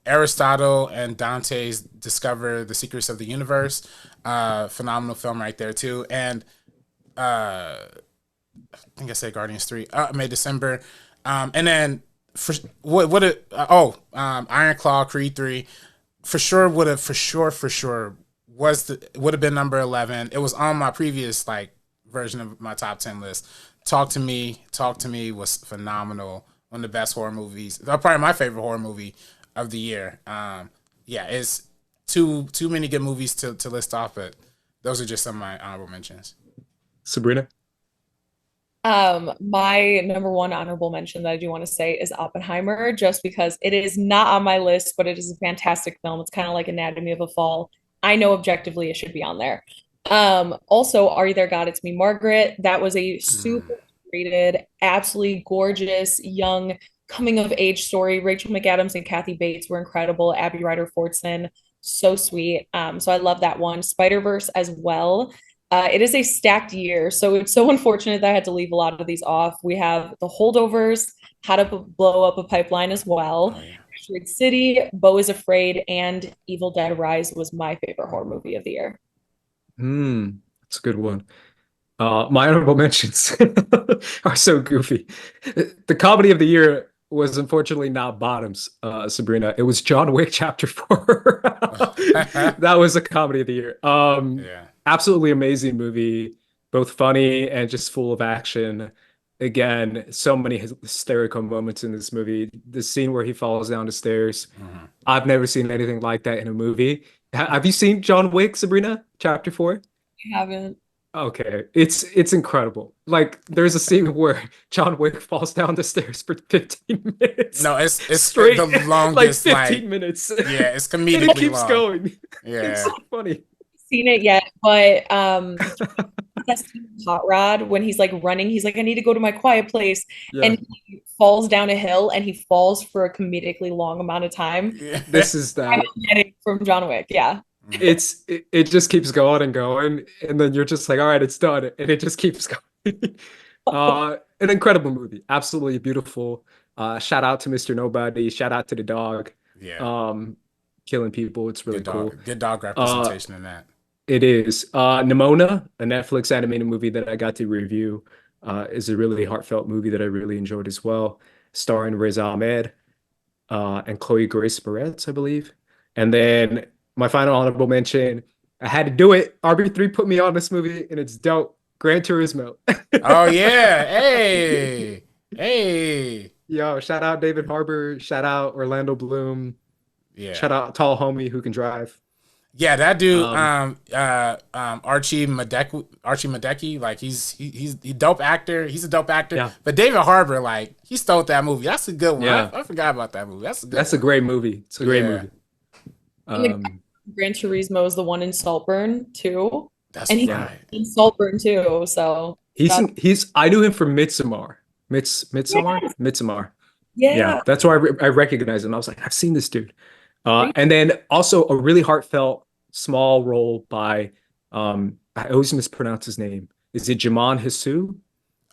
Aristotle and Dante's Discover the Secrets of the Universe. Phenomenal film right there too. And I think I said Guardians 3. May December. And then for Iron Claw, Creed 3 for sure would have would have been number 11. It was on my previous like version of my top 10 list. Talk to Me was phenomenal. One of the best horror movies. Probably my favorite horror movie of the year. It's too many good movies to list off, but those are just some of my honorable mentions. Sabrina? My number one honorable mention that I do want to say is Oppenheimer, just because it is not on my list, but it is a fantastic film. It's kind of like Anatomy of a Fall. I know objectively it should be on there. Also, Are You There, God? It's Me, Margaret. That was a super rated, absolutely gorgeous, young coming of age story. Rachel McAdams and Kathy Bates were incredible. Abby Ryder Fortson, so sweet. So I love that one. Spider-Verse as well. It is a stacked year, so it's so unfortunate that I had to leave a lot of these off. We have The Holdovers, How to Blow Up a Pipeline as well. Asteroid City, Beau is Afraid, and Evil Dead Rise was my favorite horror movie of the year. That's a good one. My honorable mentions are so goofy. The comedy of the year was unfortunately not Bottoms, Sabrina. It was John Wick Chapter 4. That was a comedy of the year. Absolutely amazing movie, both funny and just full of action. Again, so many hysterical moments in this movie. The scene where he falls down the stairs. I've never seen anything like that in a movie. Have you seen John Wick, Sabrina? Chapter 4? I haven't. Okay, it's incredible. Like there's a scene where John Wick falls down the stairs for 15 minutes. No, it's straight, the longest, like 15 minutes. Yeah, it's comedically and it keeps long. going. Yeah, it's so funny. Seen it yet, but that scene in Hot Rod when he's like running, he's like, I need to go to my quiet place, and he falls down a hill and he falls for a comedically long amount of time. This is that I'm getting from John Wick, yeah. It just keeps going and going, and then you're just like, all right, it's done, and it just keeps going. An incredible movie, absolutely beautiful. Shout out to Mr. Nobody, shout out to the dog. Killing people, it's really cool. Good dog representation in that. It is. Nimona, a Netflix animated movie that I got to review, is a really heartfelt movie that I really enjoyed as well, starring Riz Ahmed and Chloe Grace Moretz, I believe. And then my final honorable mention, I had to do it. RB3 put me on this movie, and it's dope. Gran Turismo. Oh, yeah. Hey. Yo, shout out David Harbour. Shout out Orlando Bloom. Yeah. Shout out Tall Homie who can drive. Yeah, that dude, Archie Madeki, like he's a dope actor. He's a dope actor. Yeah. But David Harbour, like he stole that movie. That's a good one. Yeah. I forgot about that movie. That's a great movie. It's a great movie. Gran Turismo is the one in Saltburn too. That's and right. He's in Saltburn too. So I knew him from Midsommar. Midsommar. Yeah. That's why I recognized him. I was like, I've seen this dude. And then also a really heartfelt small role by I always mispronounce his name. Is it Jaman Hasu?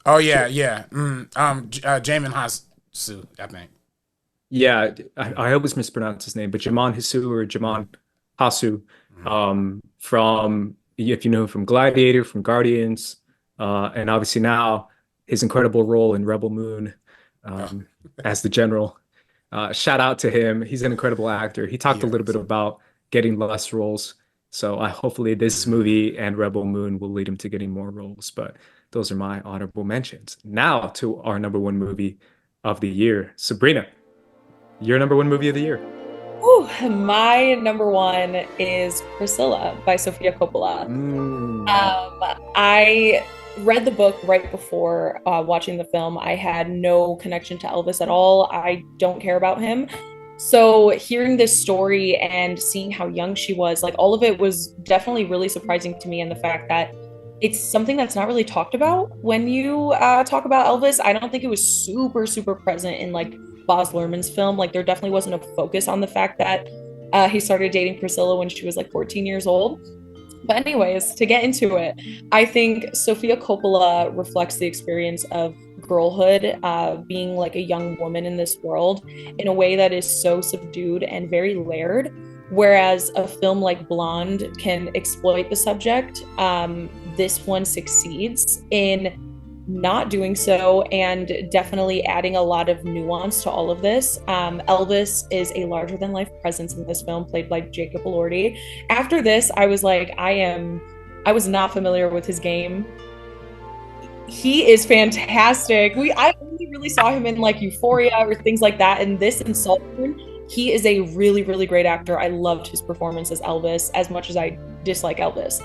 Oh yeah. Jamin Hasu, I think. Yeah, I always mispronounce his name, but Jaman Hasu or Jaman Hasu, from, if you know him from Gladiator, from Guardians, and obviously now his incredible role in Rebel Moon as the general. Shout out to him. He's an incredible actor. He talked a little bit about getting less roles. So hopefully this movie and Rebel Moon will lead him to getting more roles. But those are my honorable mentions. Now to our number one movie of the year. Sabrina, your number one movie of the year. Ooh, my number one is Priscilla by Sofia Coppola. I read the book right before watching the film. I had no connection to Elvis at all. I don't care about him. So hearing this story and seeing how young she was, like all of it was definitely really surprising to me. And the fact that it's something that's not really talked about when you talk about Elvis. I don't think it was super, super present in like Baz Luhrmann's film. Like there definitely wasn't a focus on the fact that he started dating Priscilla when she was like 14 years old. But anyways, to get into it, I think Sofia Coppola reflects the experience of girlhood, being like a young woman in this world in a way that is so subdued and very layered. Whereas a film like Blonde can exploit the subject, this one succeeds in not doing so and definitely adding a lot of nuance to all of this. Elvis is a larger than life presence in this film, played by Jacob Elordi. After this, I was like, I was not familiar with his game. He is fantastic. I only really saw him in like Euphoria or things like that, and this and Saltburn. He is a really, really great actor. I loved his performance as Elvis as much as I dislike Elvis.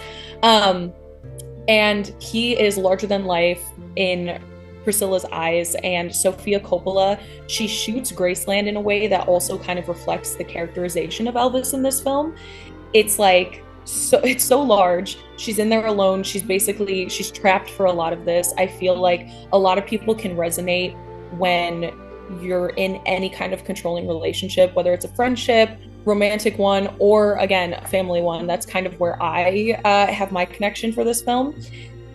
And he is larger than life in Priscilla's eyes. And Sofia Coppola, she shoots Graceland in a way that also kind of reflects the characterization of Elvis in this film. It's like, so it's so large. She's in there alone. She's trapped for a lot of this. I feel like a lot of people can resonate when you're in any kind of controlling relationship, whether it's a friendship, romantic one, or again, a family one. That's kind of where I have my connection for this film,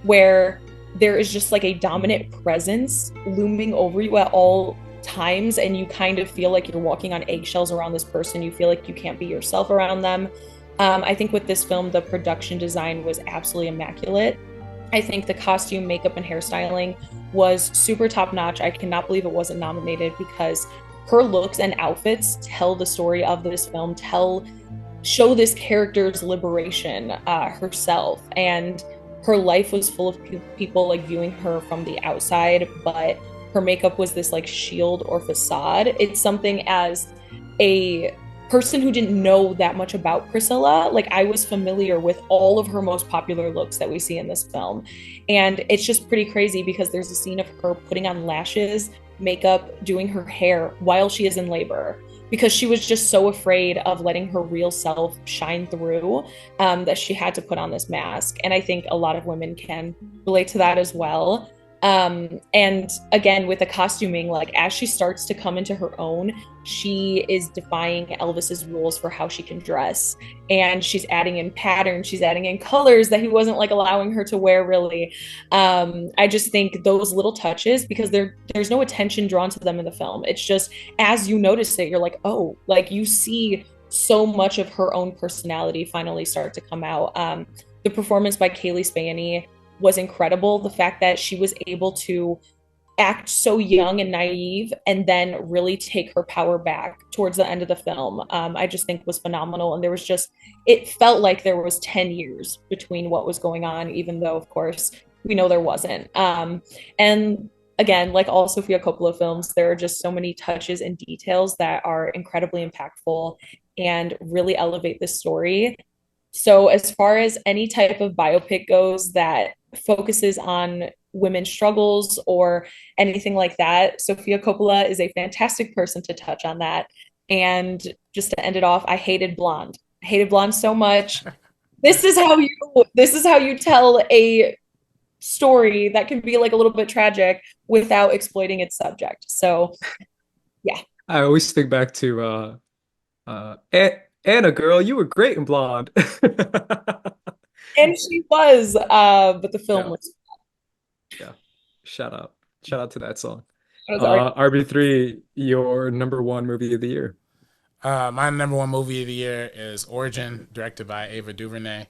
where there is just like a dominant presence looming over you at all times, and you kind of feel like you're walking on eggshells around this person. You feel like you can't be yourself around them. I think with this film, the production design was absolutely immaculate. I think the costume, makeup, and hairstyling was super top notch. I cannot believe it wasn't nominated, because her looks and outfits tell the story of this film, show this character's liberation herself. And her life was full of people like viewing her from the outside, but her makeup was this like shield or facade. It's something, as a person who didn't know that much about Priscilla, like I was familiar with all of her most popular looks that we see in this film. And it's just pretty crazy, because there's a scene of her putting on lashes, makeup, doing her hair while she is in labor, because she was just so afraid of letting her real self shine through, that she had to put on this mask. And I think a lot of women can relate to that as well. And again, with the costuming, like as she starts to come into her own, she is defying Elvis's rules for how she can dress, and she's adding in patterns, she's adding in colors that he wasn't like allowing her to wear, really. I just think those little touches, because there's no attention drawn to them in the film. It's just, as you notice it, you're like, oh, like you see so much of her own personality finally start to come out. The performance by Kaylee Spianey was incredible. The fact that she was able to act so young and naive and then really take her power back towards the end of the film, I just think was phenomenal. And it felt like there was 10 years between what was going on, even though, of course, we know there wasn't. And again, like all Sofia Coppola films, there are just so many touches and details that are incredibly impactful and really elevate this story. So as far as any type of biopic goes that focuses on women's struggles or anything like that, Sofia Coppola is a fantastic person to touch on that. And just to end it off, I hated Blonde. I hated Blonde so much. This is how you tell a story that can be like a little bit tragic without exploiting its subject. So yeah. I always think back to Anna, girl, you were great in Blonde. And she was, but the film Yeah. was. Yeah. Shout out to that song. That was RB3, your number one movie of the year. My number one movie of the year is Origin, directed by Ava DuVernay.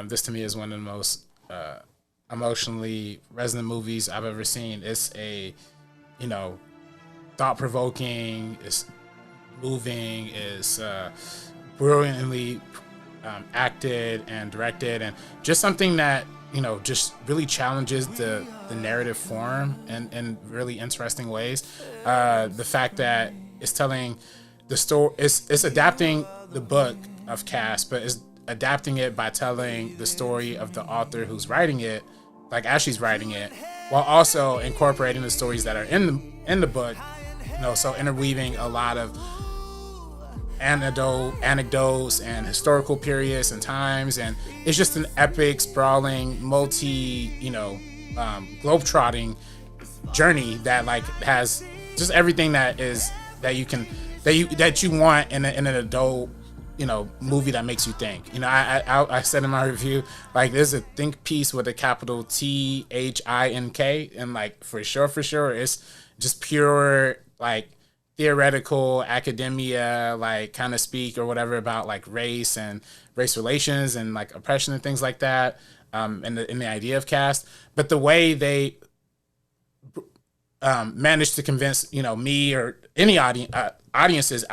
This to me is one of the most emotionally resonant movies I've ever seen. It's a, thought-provoking, it's moving, it's brilliantly acted and directed, and just something that just really challenges the narrative form in really interesting ways. The fact that it's telling the story, it's adapting the book of Cass, but it's adapting it by telling the story of the author who's writing it, like as she's writing it, while also incorporating the stories that are in the book. So interweaving a lot of anecdotes and historical periods and times, and it's just an epic, sprawling, globe-trotting journey that like has just everything that you want in an adult movie that makes you think. I said in my review, like, there's a think piece with a capital THINK, and like for sure it's just pure like theoretical academia, like kind of speak or whatever about like race and race relations and like oppression and things like that, and the idea of caste. But the way they managed to convince me or any audiences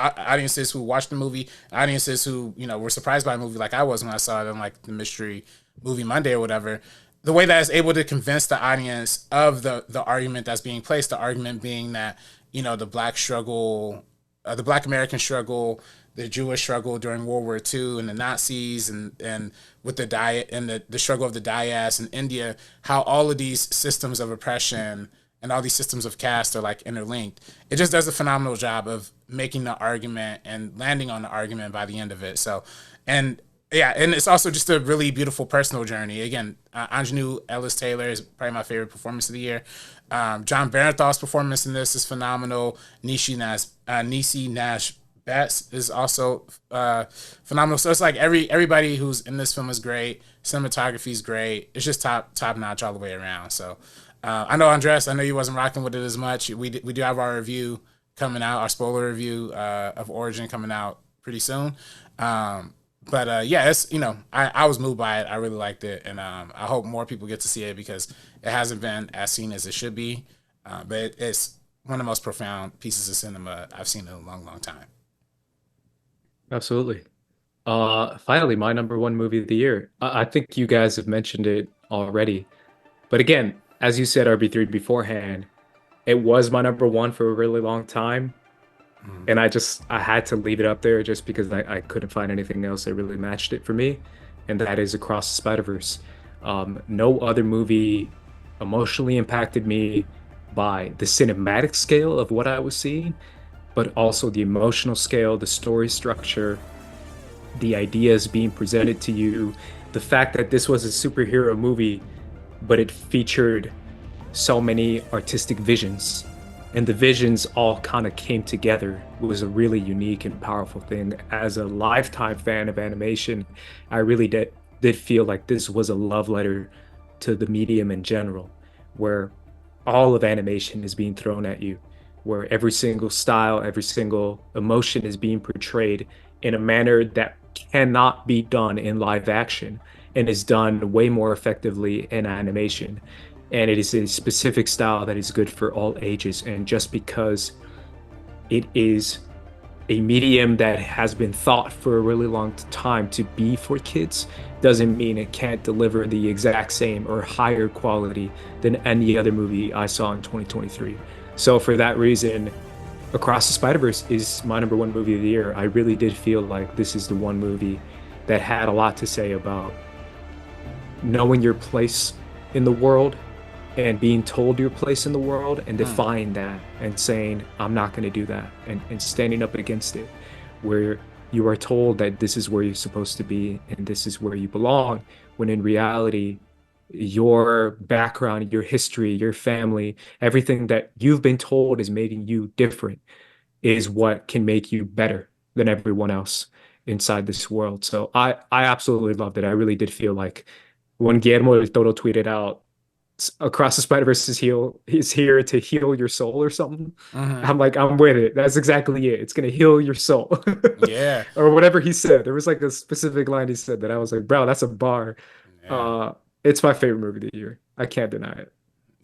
who watched the movie, audiences who were surprised by a movie like I was when I saw it on like the Mystery Movie Monday or whatever. The way that it's able to convince the audience of the argument that's being placed, the argument being that the black struggle, the black American struggle, the Jewish struggle during World War II, and the Nazis, and with the diet and the struggle of the Dias in India, how all of these systems of oppression and all these systems of caste are like interlinked. It just does a phenomenal job of making the argument and landing on the argument by the end of it. So, and yeah, and it's also just a really beautiful personal journey. Again, Anjanou Ellis Taylor is probably my favorite performance of the year. John Barenthal's performance in this is phenomenal. Niecy Nash Betts is also phenomenal. So it's like everybody who's in this film is great. Cinematography is great. It's just top notch all the way around. So I know Andres, I know you wasn't rocking with it as much. We do have our review coming out, our spoiler review of Origin coming out pretty soon. But yeah, it's I was moved by it. I really liked it, and I hope more people get to see it because it hasn't been as seen as it should be. But it's one of the most profound pieces of cinema I've seen in a long, long time. Absolutely. Finally, my number one movie of the year. I think you guys have mentioned it already, but again, as you said, RB3 beforehand, it was my number one for a really long time. And I had to leave it up there just because I couldn't find anything else that really matched it for me. And that is Across the Spider-Verse. No other movie emotionally impacted me by the cinematic scale of what I was seeing, but also the emotional scale, the story structure, the ideas being presented to you, the fact that this was a superhero movie, but it featured so many artistic visions, and the visions all kind of came together. It was a really unique and powerful thing. As a lifetime fan of animation, I really did feel like this was a love letter to the medium in general, where all of animation is being thrown at you, where every single style, every single emotion is being portrayed in a manner that cannot be done in live action and is done way more effectively in animation. And it is a specific style that is good for all ages. And just because it is a medium that has been thought for a really long time to be for kids doesn't mean it can't deliver the exact same or higher quality than any other movie I saw in 2023. So for that reason, Across the Spider-Verse is my number one movie of the year. I really did feel like this is the one movie that had a lot to say about knowing your place in the world and being told your place in the world and defying that and saying, I'm not going to do that, and standing up against it, where you are told that this is where you're supposed to be and this is where you belong, when in reality, your background, your history, your family, everything that you've been told is making you different is what can make you better than everyone else inside this world. So I absolutely loved it. I really did feel like when Guillermo del Toro tweeted out, Across the Spider-Verse is here to heal your soul or something. I'm like, I'm with it. That's exactly it. It's gonna heal your soul. Yeah. Or whatever he said. There was like a specific line he said that I was like, bro, that's a bar. Yeah. It's my favorite movie of the year. I can't deny it.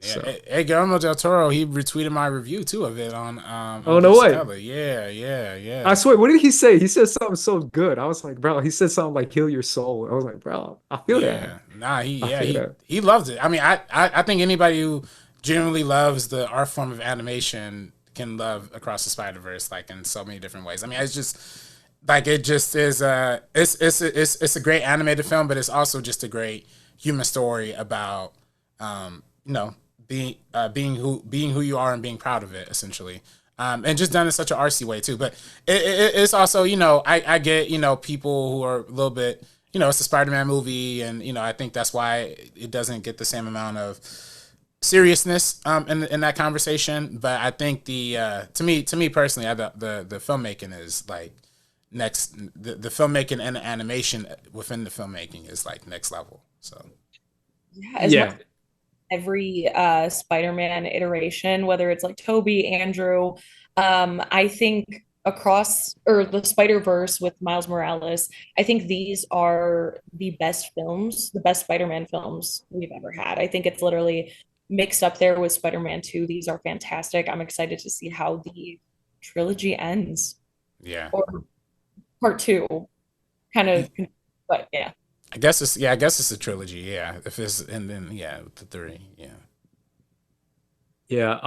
Yeah. So. Hey, Guillermo del Toro, he retweeted my review too of it on Oh, no way. Stellar. Yeah. I swear, what did he say? He said something so good. I was like, bro, he said something like heal your soul. I was like, bro, I feel that. Nah, that. he loves it. I mean, I think anybody who genuinely loves the art form of animation can love Across the Spider-Verse like in so many different ways. I mean, it's just like it just is it's a great animated film, but it's also just a great human story about being who you are and being proud of it, essentially. And just done in such an artsy way too. But it's also, I get, people who are a little bit, it's a Spider-Man movie, and I think that's why it doesn't get the same amount of seriousness in that conversation. But I think to me personally, the filmmaking is like the filmmaking and the animation within the filmmaking is like next level. So yeah. Every Spider-Man iteration, whether it's like Tobey, Andrew, I think the Spider-Verse with Miles Morales, I think these are the best films, the best Spider-Man films we've ever had. I think it's literally mixed up there with Spider-Man 2. These are fantastic. I'm excited to see how the trilogy ends, Yeah. or part two, kind of, but yeah. I guess it's a trilogy. Yeah, if it's and then yeah, the three. Yeah. Yeah.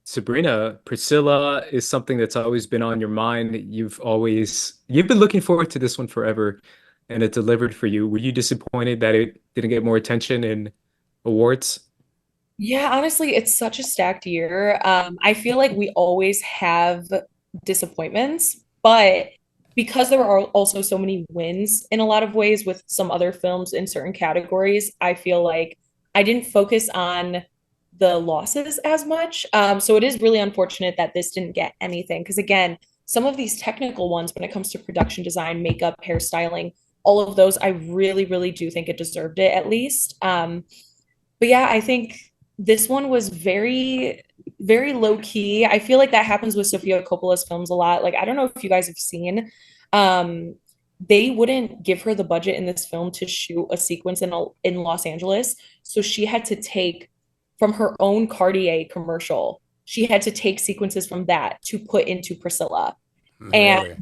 Sabrina, Priscilla is something that's always been on your mind. You've been looking forward to this one forever, and it delivered for you. Were you disappointed that it didn't get more attention in awards? Yeah, honestly, it's such a stacked year. I feel like we always have disappointments, but because there are also so many wins in a lot of ways with some other films in certain categories, I feel like I didn't focus on the losses as much. So it is really unfortunate that this didn't get anything. Because again, some of these technical ones, when it comes to production design, makeup, hairstyling, all of those, I really, really do think it deserved it at least. But yeah, I think this one was very, very low key. I feel like that happens with Sofia Coppola's films a lot. Like, I don't know if you guys have seen, um, they wouldn't give her the budget in this film to shoot a sequence in Los Angeles. So she had to take from her own Cartier commercial. She had to take sequences from that to put into Priscilla. And Really.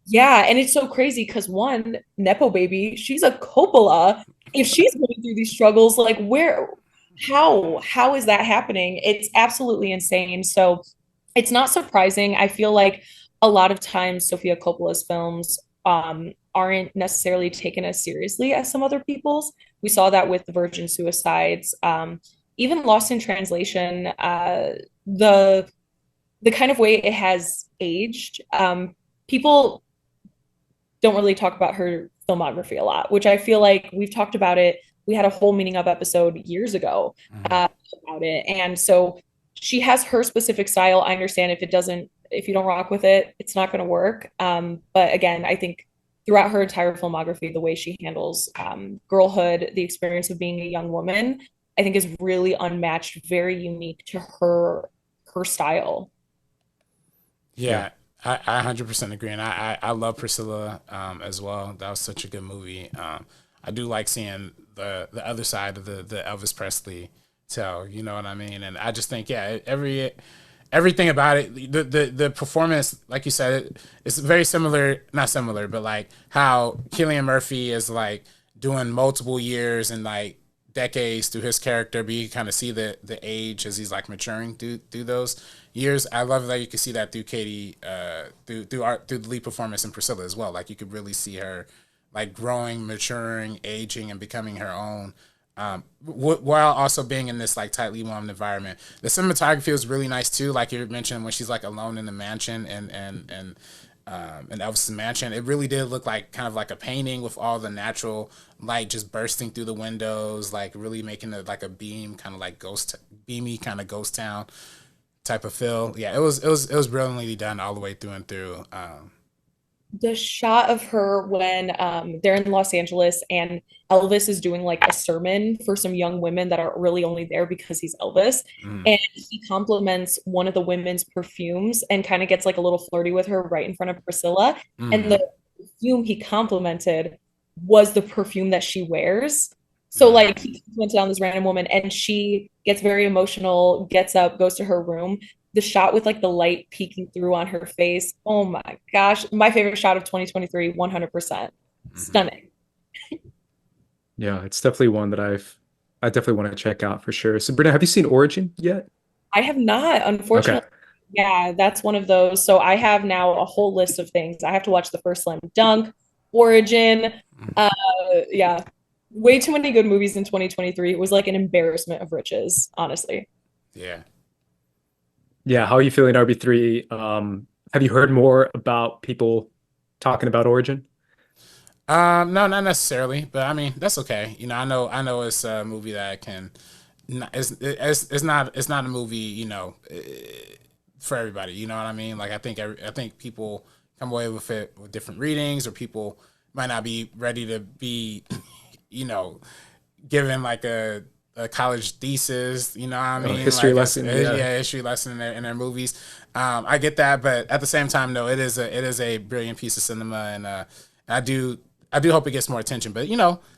yeah, and it's so crazy because one, Nepo baby, she's a Coppola. If she's going through these struggles, like where, how is that happening? It's absolutely insane. So it's not surprising. I feel like a lot of times Sofia Coppola's films aren't necessarily taken as seriously as some other people's. We saw that with the Virgin Suicides, even Lost in Translation. The the kind of way it has aged, people don't really talk about her filmography a lot, which I feel like we've talked about it. We had a whole meeting up episode years ago Mhm. about it. And so she has her specific style. I understand if you don't rock with it, it's not going to work. But again, I think throughout her entire filmography, the way she handles girlhood, the experience of being a young woman, I think is really unmatched, very unique to her style. Yeah. Yeah, I 100% agree, and I love Priscilla as well. That was such a good movie. I do like seeing the other side of the Elvis Presley tell. You know what I mean? And I just think yeah, everything about it, the performance, like you said, it's very similar, not similar, but like how Cillian Murphy is like doing multiple years and like decades through his character, but you kind of see the age as he's like maturing through those years. I love that you can see that through Katie, through the lead performance in Priscilla as well. Like you could really see her like growing, maturing, aging, and becoming her own. While also being in this like tightly wound environment, the cinematography was really nice too. Like you mentioned, when she's like alone in the mansion and Elvis's mansion, it really did look like kind of like a painting with all the natural light just bursting through the windows, like really making it like a beam, kind of like beamy kind of ghost town type of feel. Yeah, it was brilliantly done all the way through and through. The shot of her when they're in Los Angeles and Elvis is doing like a sermon for some young women that are really only there because he's Elvis. Mm, And he compliments one of the women's perfumes and kind of gets like a little flirty with her right in front of Priscilla. And mm, the perfume he complimented was the perfume that she wears. So mm. like he complimented on this random woman and she gets very emotional, gets up, goes to her room. The shot with like the light peeking through on her face. Oh my gosh. My favorite shot of 2023, 100%. Mhm. Stunning. Yeah, it's definitely one that I definitely want to check out for sure. Sabrina, have you seen Origin yet? I have not, Okay. unfortunately. Yeah, that's one of those. So I have now a whole list of things. I have to watch the first Slam Dunk, Origin. Uh, yeah, way too many good movies in 2023. It was like an embarrassment of riches, honestly. Yeah. Yeah, how are you feeling, RB3? Have you heard more about people talking about Origin? No, not necessarily, but I mean that's okay. You know, I know it's a movie that can, it's not a movie. For everybody. You know what I mean? Like I think people come away with it with different readings, or people might not be ready to be, you know, given like a college thesis. You know what I A mean? history Like lesson, yeah. yeah, history lesson in their movies. I get that, but at the same time, no, it is a brilliant piece of cinema, and I do hope it gets more attention. But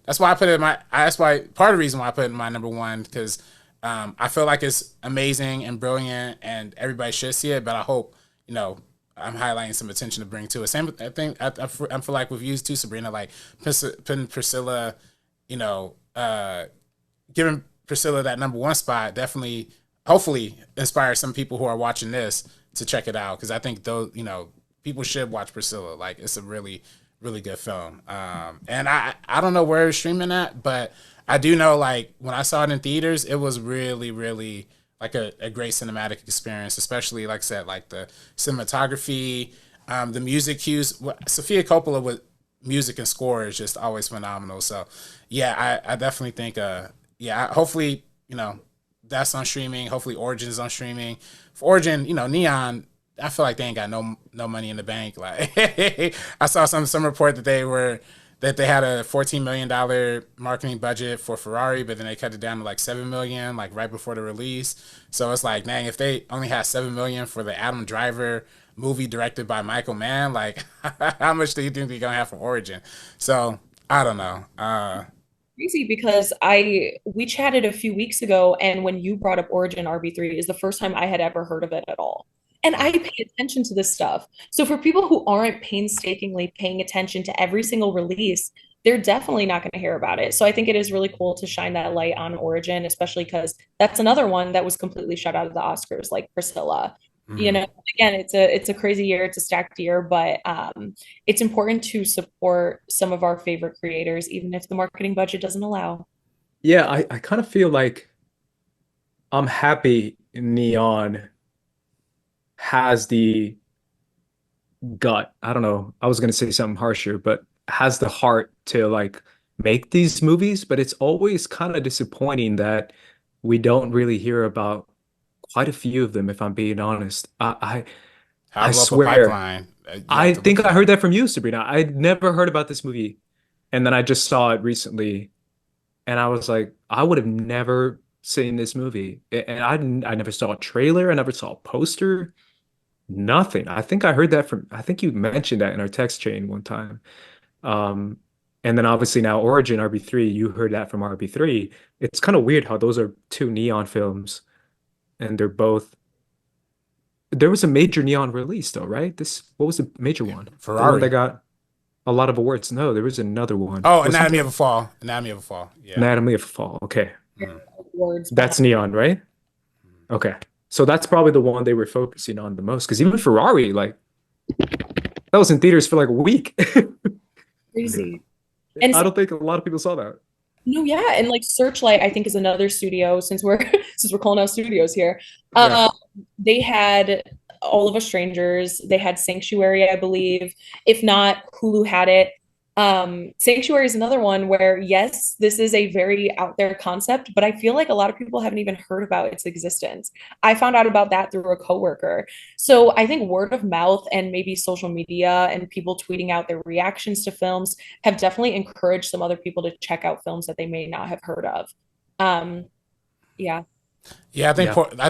that's why I put it in my. That's why part of the reason why I put it in my number one, because I feel like it's amazing and brilliant, and everybody should see it. But I hope I'm highlighting some attention to bring to it. Same, I think I feel like with you too, Sabrina, like putting Priscilla, you know, giving Priscilla that number one spot definitely, hopefully, inspire some people who are watching this to check it out, because I think those people should watch Priscilla. Like, it's a really really good film. And I don't know where it's streaming at, but I do know, like, when I saw it in theaters, it was really really like a great cinematic experience, especially like I said, like the cinematography, the music cues. Sofia Coppola with music and score is just always phenomenal. So yeah, I definitely think yeah, hopefully that's on streaming. Hopefully Origin's on streaming. For Origin, Neon, I feel like they ain't got no money in the bank. Like I saw some report that they had a $14 million marketing budget for Ferrari, but then they cut it down to like 7 million, like right before the release. So it's like, dang, if they only had 7 million for the Adam Driver movie directed by Michael Mann, like how much do you think they're gonna have for Origin? So I don't know. Crazy because we chatted a few weeks ago, and when you brought up Origin RB3 is the first time I had ever heard of it at all. And I pay attention to this stuff. So for people who aren't painstakingly paying attention to every single release, they're definitely not going to hear about it. So I think it is really cool to shine that light on Origin, especially because that's another one that was completely shut out of the Oscars, like Priscilla. You know, again, it's a crazy year, it's a stacked year, but it's important to support some of our favorite creators, even if the marketing budget doesn't allow. Yeah, I kind of feel like I'm happy Neon has the gut. I don't know. I was gonna say something harsher, but has the heart to like make these movies, but it's always kind of disappointing that we don't really hear about quite a few of them, if I'm being honest. I How blow up a swear. pipeline? You have I to look think for I heard that. that from you, Sabrina. I'd never heard about this movie, and then I just saw it recently, and I was like, I would have never seen this movie. And I never saw a trailer, I never saw a poster, nothing. I think I heard that from, I think you mentioned that in our text chain one time. Um, and then obviously now Origin RB3, you heard that from RB3. It's kind of weird how those are two Neon films, and they're both. There was a major Neon release though, right? What was the major one? The one that Ferrari. got a lot of awards. No, there was another one. Oh, Wasn't Anatomy there? of a Fall. Anatomy of a Fall. Yeah. Anatomy of a Fall. Okay. Mhm. Words That's behind. Neon, right? Okay. So that's probably the one they were focusing on the most. Because even Ferrari, like, that was in theaters for like a week. Crazy. And I don't think a lot of people saw that. no, yeah, and like Searchlight, I think is another studio since we're since we're calling out studios here. Yeah. They had All of Us Strangers, they had Sanctuary, I believe. If not, Hulu had it. Sanctuary is another one where, yes, this is a very out there concept, but I feel like a lot of people haven't even heard about its existence. I found out about that through a coworker. So I think word of mouth and maybe social media and people tweeting out their reactions to films have definitely encouraged some other people to check out films that they may not have heard of. Um, yeah. Yeah, Yeah. I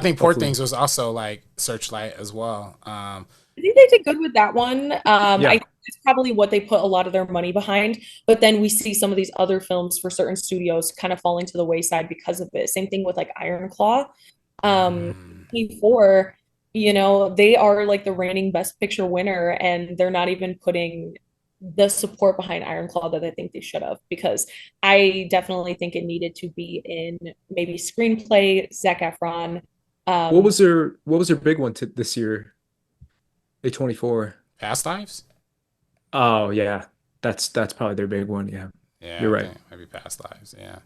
think Poor Hopefully. Things was also like Searchlight as well. I think they did good with that one. I Yeah. think it's probably what they put a lot of their money behind. But then we see some of these other films for certain studios kind of falling to the wayside because of it. Same thing with like Iron Claw. Um, mm, before, they are like the reigning Best Picture winner, and they're not even putting the support behind Iron Claw that I think they should have, because I definitely think it needed to be in maybe screenplay, Zac Efron. Um, What was their big one this year? A24. Past Lives? Oh yeah. That's probably their big one. Yeah. Yeah, You're I right. think maybe Past Lives. Yeah,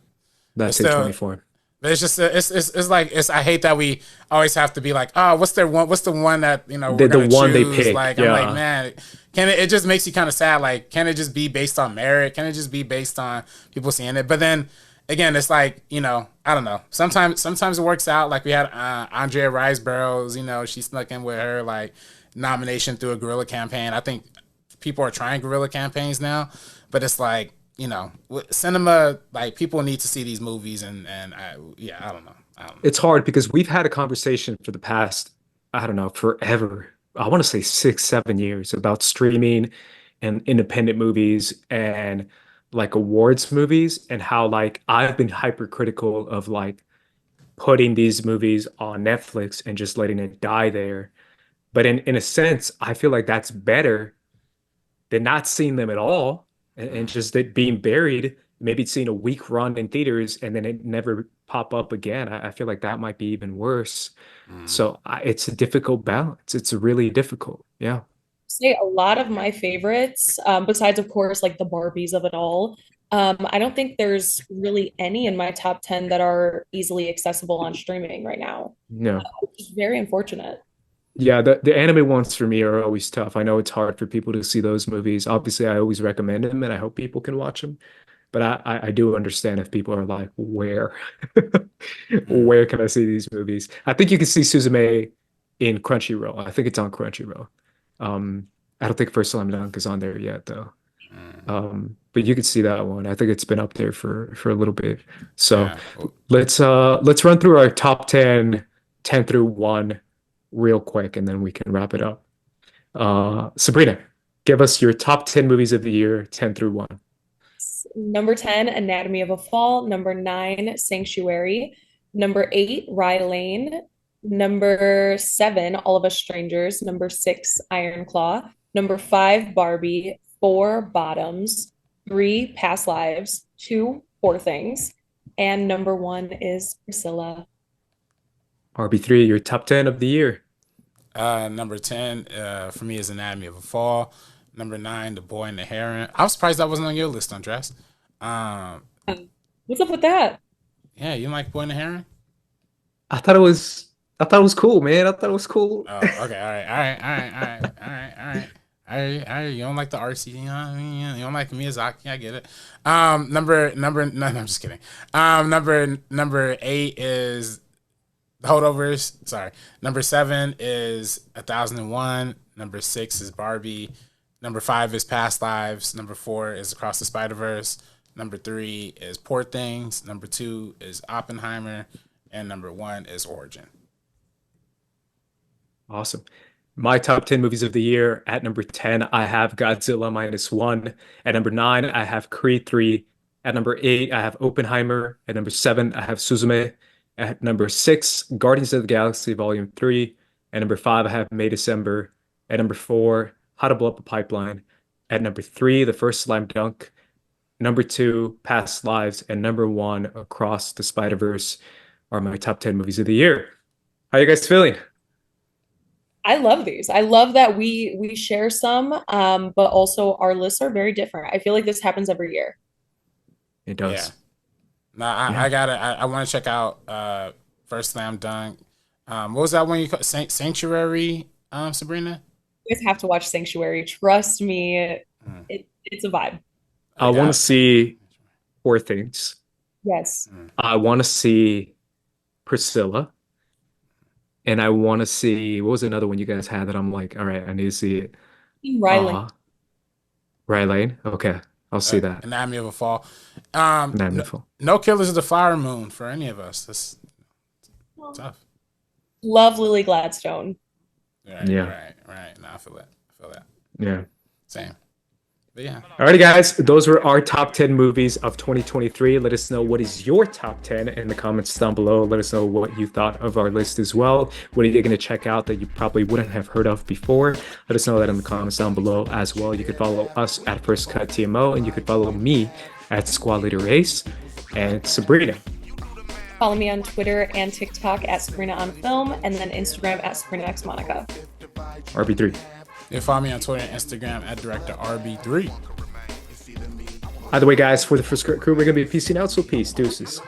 but That's still, A24. but it's just it's like I hate that we always have to be like, oh, what's their one? What's the one that we're The gonna one they choose? pick. Like, I'm like, Yeah. man, can it just makes you kind of sad? Like, can it just be based on merit? Can it just be based on people seeing it? But then again, it's like, I don't know. Sometimes it works out. Like we had Andrea Riseboroughs. She snuck in with her like nomination through a guerrilla campaign. I think people are trying guerrilla campaigns now, but it's like, cinema, like people need to see these movies, and yeah, I don't know. I don't know. It's hard because we've had a conversation for the past, I don't know, forever. I want to say 6, 7 years about streaming and independent movies and like awards movies, and how like I've been hypercritical of like putting these movies on Netflix and just letting it die there. But in a sense, I feel like that's better than not seeing them at all and just it being buried, maybe seeing a week run in theaters and then it never pop up again. I feel like that might be even worse. So it's a difficult balance. It's really difficult. Yeah. Say a lot of my favorites, besides of course like the Barbies of it all. I don't think there's really any in my top 10 that are easily accessible on streaming right now, No. which is very unfortunate. Yeah, the anime ones for me are always tough. I know it's hard for people to see those movies. Obviously, I always recommend them and I hope people can watch them. But I do understand if people are like, where? Where can I see these movies? I think you can see Suzume in Crunchyroll. I think it's on Crunchyroll. I don't think First Slam Dunk is on there yet though. But you can see that one. I think it's been up there for a little bit. So Yeah. let's run through our top 10, 10 through 1 real quick, and then we can wrap it up. Sabrina, give us your top 10 movies of the year, 10 through 1. Number 10, Anatomy of a Fall. Number 9, Sanctuary. Number 8, Rye Lane. Number 7, All of Us Strangers. Number 6, Iron Claw. Number 5, Barbie. 4, Bottoms. 3, Past Lives. 2, Poor Things. And number 1 is Priscilla. RB3, your top 10 of the year. Number 10 for me is Anatomy of a Fall. Number 9, The Boy and the Heron. I was surprised that wasn't on your list, Andres. What's up with that? Yeah, you like Boy and the Heron? I thought it was cool, man. I thought it was cool. Oh, okay, all right. You don't like the RC, you know what I mean? You don't like Miyazaki, I get it. No, I'm just kidding. Number 8 is The Holdovers. Sorry. Number 7 is 1001. Number 6 is Barbie. Number 5 is Past Lives. Number 4 is Across the Spider-Verse. Number 3 is Poor Things. Number 2 is Oppenheimer. And number 1 is Origin. Awesome. My top 10 movies of the year. At number 10, I have Godzilla -1. At number 9, I have Creed 3. At number 8, I have Oppenheimer. At number 7, I have Suzume. At number 6, Guardians of the Galaxy Volume 3. At number 5, I have May December. At number 4, How to Blow Up a Pipeline. At number 3, The First Slam Dunk. Number 2, Past Lives. And number 1, Across the Spider-Verse are my top 10 movies of the year. How you guys feeling? I love these. I love that we share some, but also our lists are very different. I feel like this happens every year. It does. Yeah. No, I got it. I want to check out First Slam Dunk. What was that one you called? Sanctuary, Sabrina? You guys have to watch Sanctuary. Trust me, it's a vibe. I want to see Poor Things. Yes. I want to see Priscilla. And I want to see, what was another one you guys had that I'm like, all right, I need to see it. Riley. Rye Lane. Okay. I'll see that. Anatomy of a Fall. Anatomy of a Fall. No Killers of the Flower Moon for any of us. That's tough. Love Lily Gladstone. Right. No, I feel that. Yeah. Same. But yeah. Alrighty, guys. Those were our top 10 movies of 2023. Let us know what is your top 10 in the comments down below. Let us know what you thought of our list as well. What are you going to check out that you probably wouldn't have heard of before? Let us know that in the comments down below as well. You could follow us at First Cut TMO, and you could follow me at Squad Leader Race and Sabrina. Follow me on Twitter and TikTok at Sabrina on Film, and then Instagram at Sabrina X Monica. RB3. You can follow me on Twitter and Instagram at Director RB3. Either way, guys, for the First Cut crew, we're going to be peacing out, so peace. Deuces.